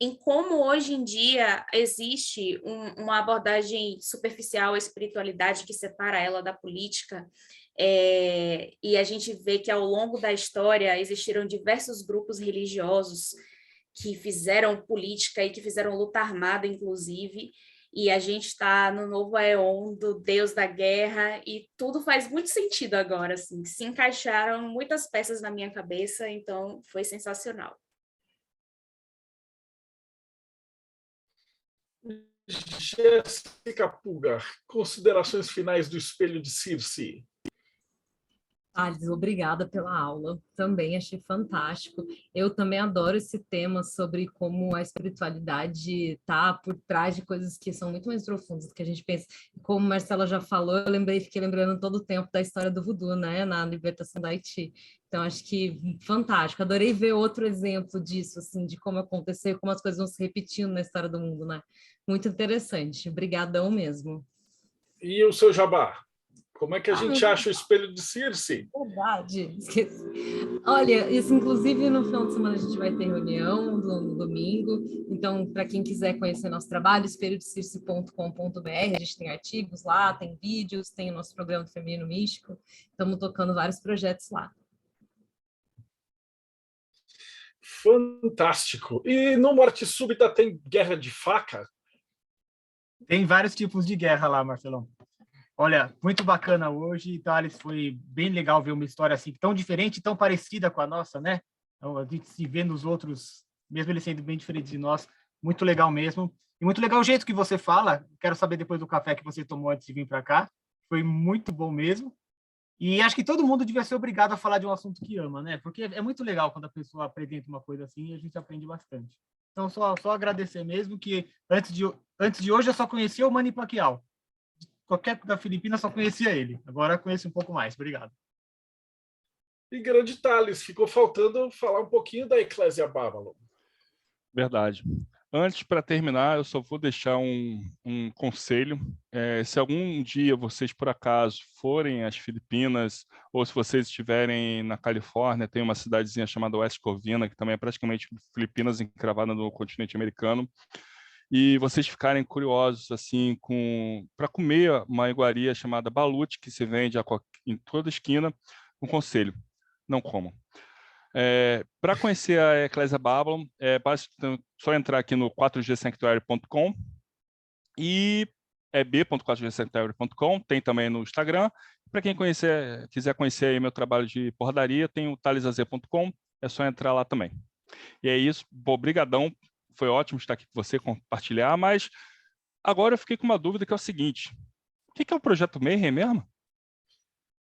em como hoje em dia existe uma abordagem superficial à espiritualidade que separa ela da política, e a gente vê que ao longo da história existiram diversos grupos religiosos que fizeram política e que fizeram luta armada, inclusive, e a gente está no novo éon do Deus da Guerra, e tudo faz muito sentido agora, assim, se encaixaram muitas peças na minha cabeça, então foi sensacional. Jéssica Pulgar, considerações finais do Espelho de Circe. Thales, obrigada pela aula, também achei fantástico. Eu também adoro esse tema sobre como a espiritualidade está por trás de coisas que são muito mais profundas do que a gente pensa. Como a Marcela já falou, fiquei lembrando todo o tempo da história do voodoo, né, na libertação da Haiti. Então, acho que fantástico. Adorei ver outro exemplo disso, assim, de como aconteceu, como as coisas vão se repetindo na história do mundo, né? Muito interessante. Obrigadão mesmo. E o seu jabá? Como é que a gente acha o Espelho de Circe? Verdade, esqueci. Olha, isso inclusive no final de semana a gente vai ter reunião no domingo, então para quem quiser conhecer nosso trabalho, espelhodecirce.com.br, a gente tem artigos lá, tem vídeos, tem o nosso programa do Feminino Místico, estamos tocando vários projetos lá. Fantástico. E no Morte Súbita tem guerra de faca? Tem vários tipos de guerra lá, Marcelão. Olha, muito bacana hoje, Thales, foi bem legal ver uma história assim tão diferente, tão parecida com a nossa, né? Então, a gente se vê nos outros, mesmo eles sendo bem diferentes de nós, muito legal mesmo. E muito legal o jeito que você fala, quero saber depois do café que você tomou antes de vir para cá, foi muito bom mesmo. E acho que todo mundo devia ser obrigado a falar de um assunto que ama, né? Porque é muito legal quando a pessoa apresenta uma coisa assim e a gente aprende bastante. Então, só agradecer mesmo, que antes de hoje eu só conhecia o Manny Pacquiao. Qualquer da Filipinas só conhecia ele. Agora conheço um pouco mais. Obrigado. E grande Thales, ficou faltando falar um pouquinho da Eclésia Babylon. Verdade. Antes, para terminar, eu só vou deixar um conselho. Se algum dia vocês, por acaso, forem às Filipinas, ou se vocês estiverem na Califórnia, tem uma cidadezinha chamada West Covina, que também é praticamente Filipinas encravada no continente americano, e vocês ficarem curiosos assim para comer uma iguaria chamada balut, que se vende em toda esquina, um conselho: não comam. Para conhecer a Eclésia Babylon, basta só entrar aqui no 4gsanctuary.com e é b.quadracentenary.com, tem também no Instagram. Para quem quiser conhecer aí meu trabalho de porradaria, tem o thalesaz.com, é só entrar lá também. E é isso, obrigadão, foi ótimo estar aqui com você, compartilhar, mas agora eu fiquei com uma dúvida que é o seguinte, o que é o Projeto Mayhem mesmo?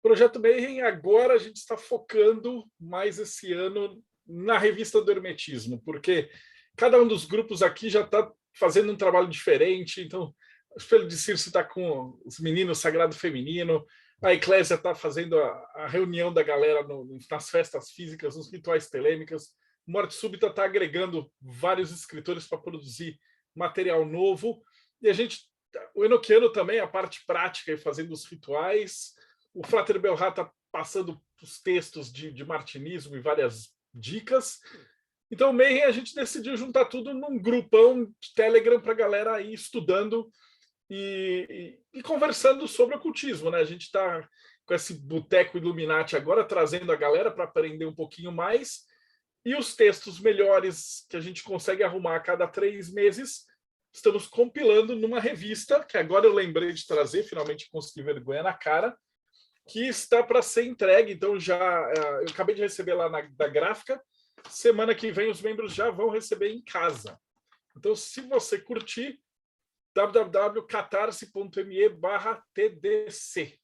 Projeto Mayhem, agora a gente está focando mais esse ano na revista do Hermetismo, porque cada um dos grupos aqui já está fazendo um trabalho diferente. Então, o Espelho de Circe está com os meninos Sagrado Feminino, a Eclésia está fazendo a reunião da galera nas festas físicas, nos rituais telêmicas. Morte Súbita está agregando vários escritores para produzir material novo. E o Enochiano também, a parte prática e fazendo os rituais. O Frater Belrá está passando os textos de martinismo e várias dicas. Então, o Mayhem, a gente decidiu juntar tudo num grupão de Telegram para a galera ir estudando e conversando sobre ocultismo, né? A gente está com esse Boteco Illuminati agora, trazendo a galera para aprender um pouquinho mais. E os textos melhores que a gente consegue arrumar a cada 3 meses, estamos compilando numa revista, que agora eu lembrei de trazer, finalmente consegui vergonha na cara, que está para ser entregue. Então, eu acabei de receber lá da gráfica. Semana que vem os membros já vão receber em casa. Então, se você curtir, www.catarse.me/TDC.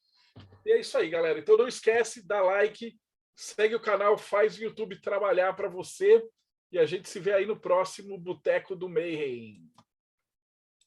E é isso aí, galera. Então, não esquece, dá like, segue o canal, faz o YouTube trabalhar para você. E a gente se vê aí no próximo Boteco do Mayhem.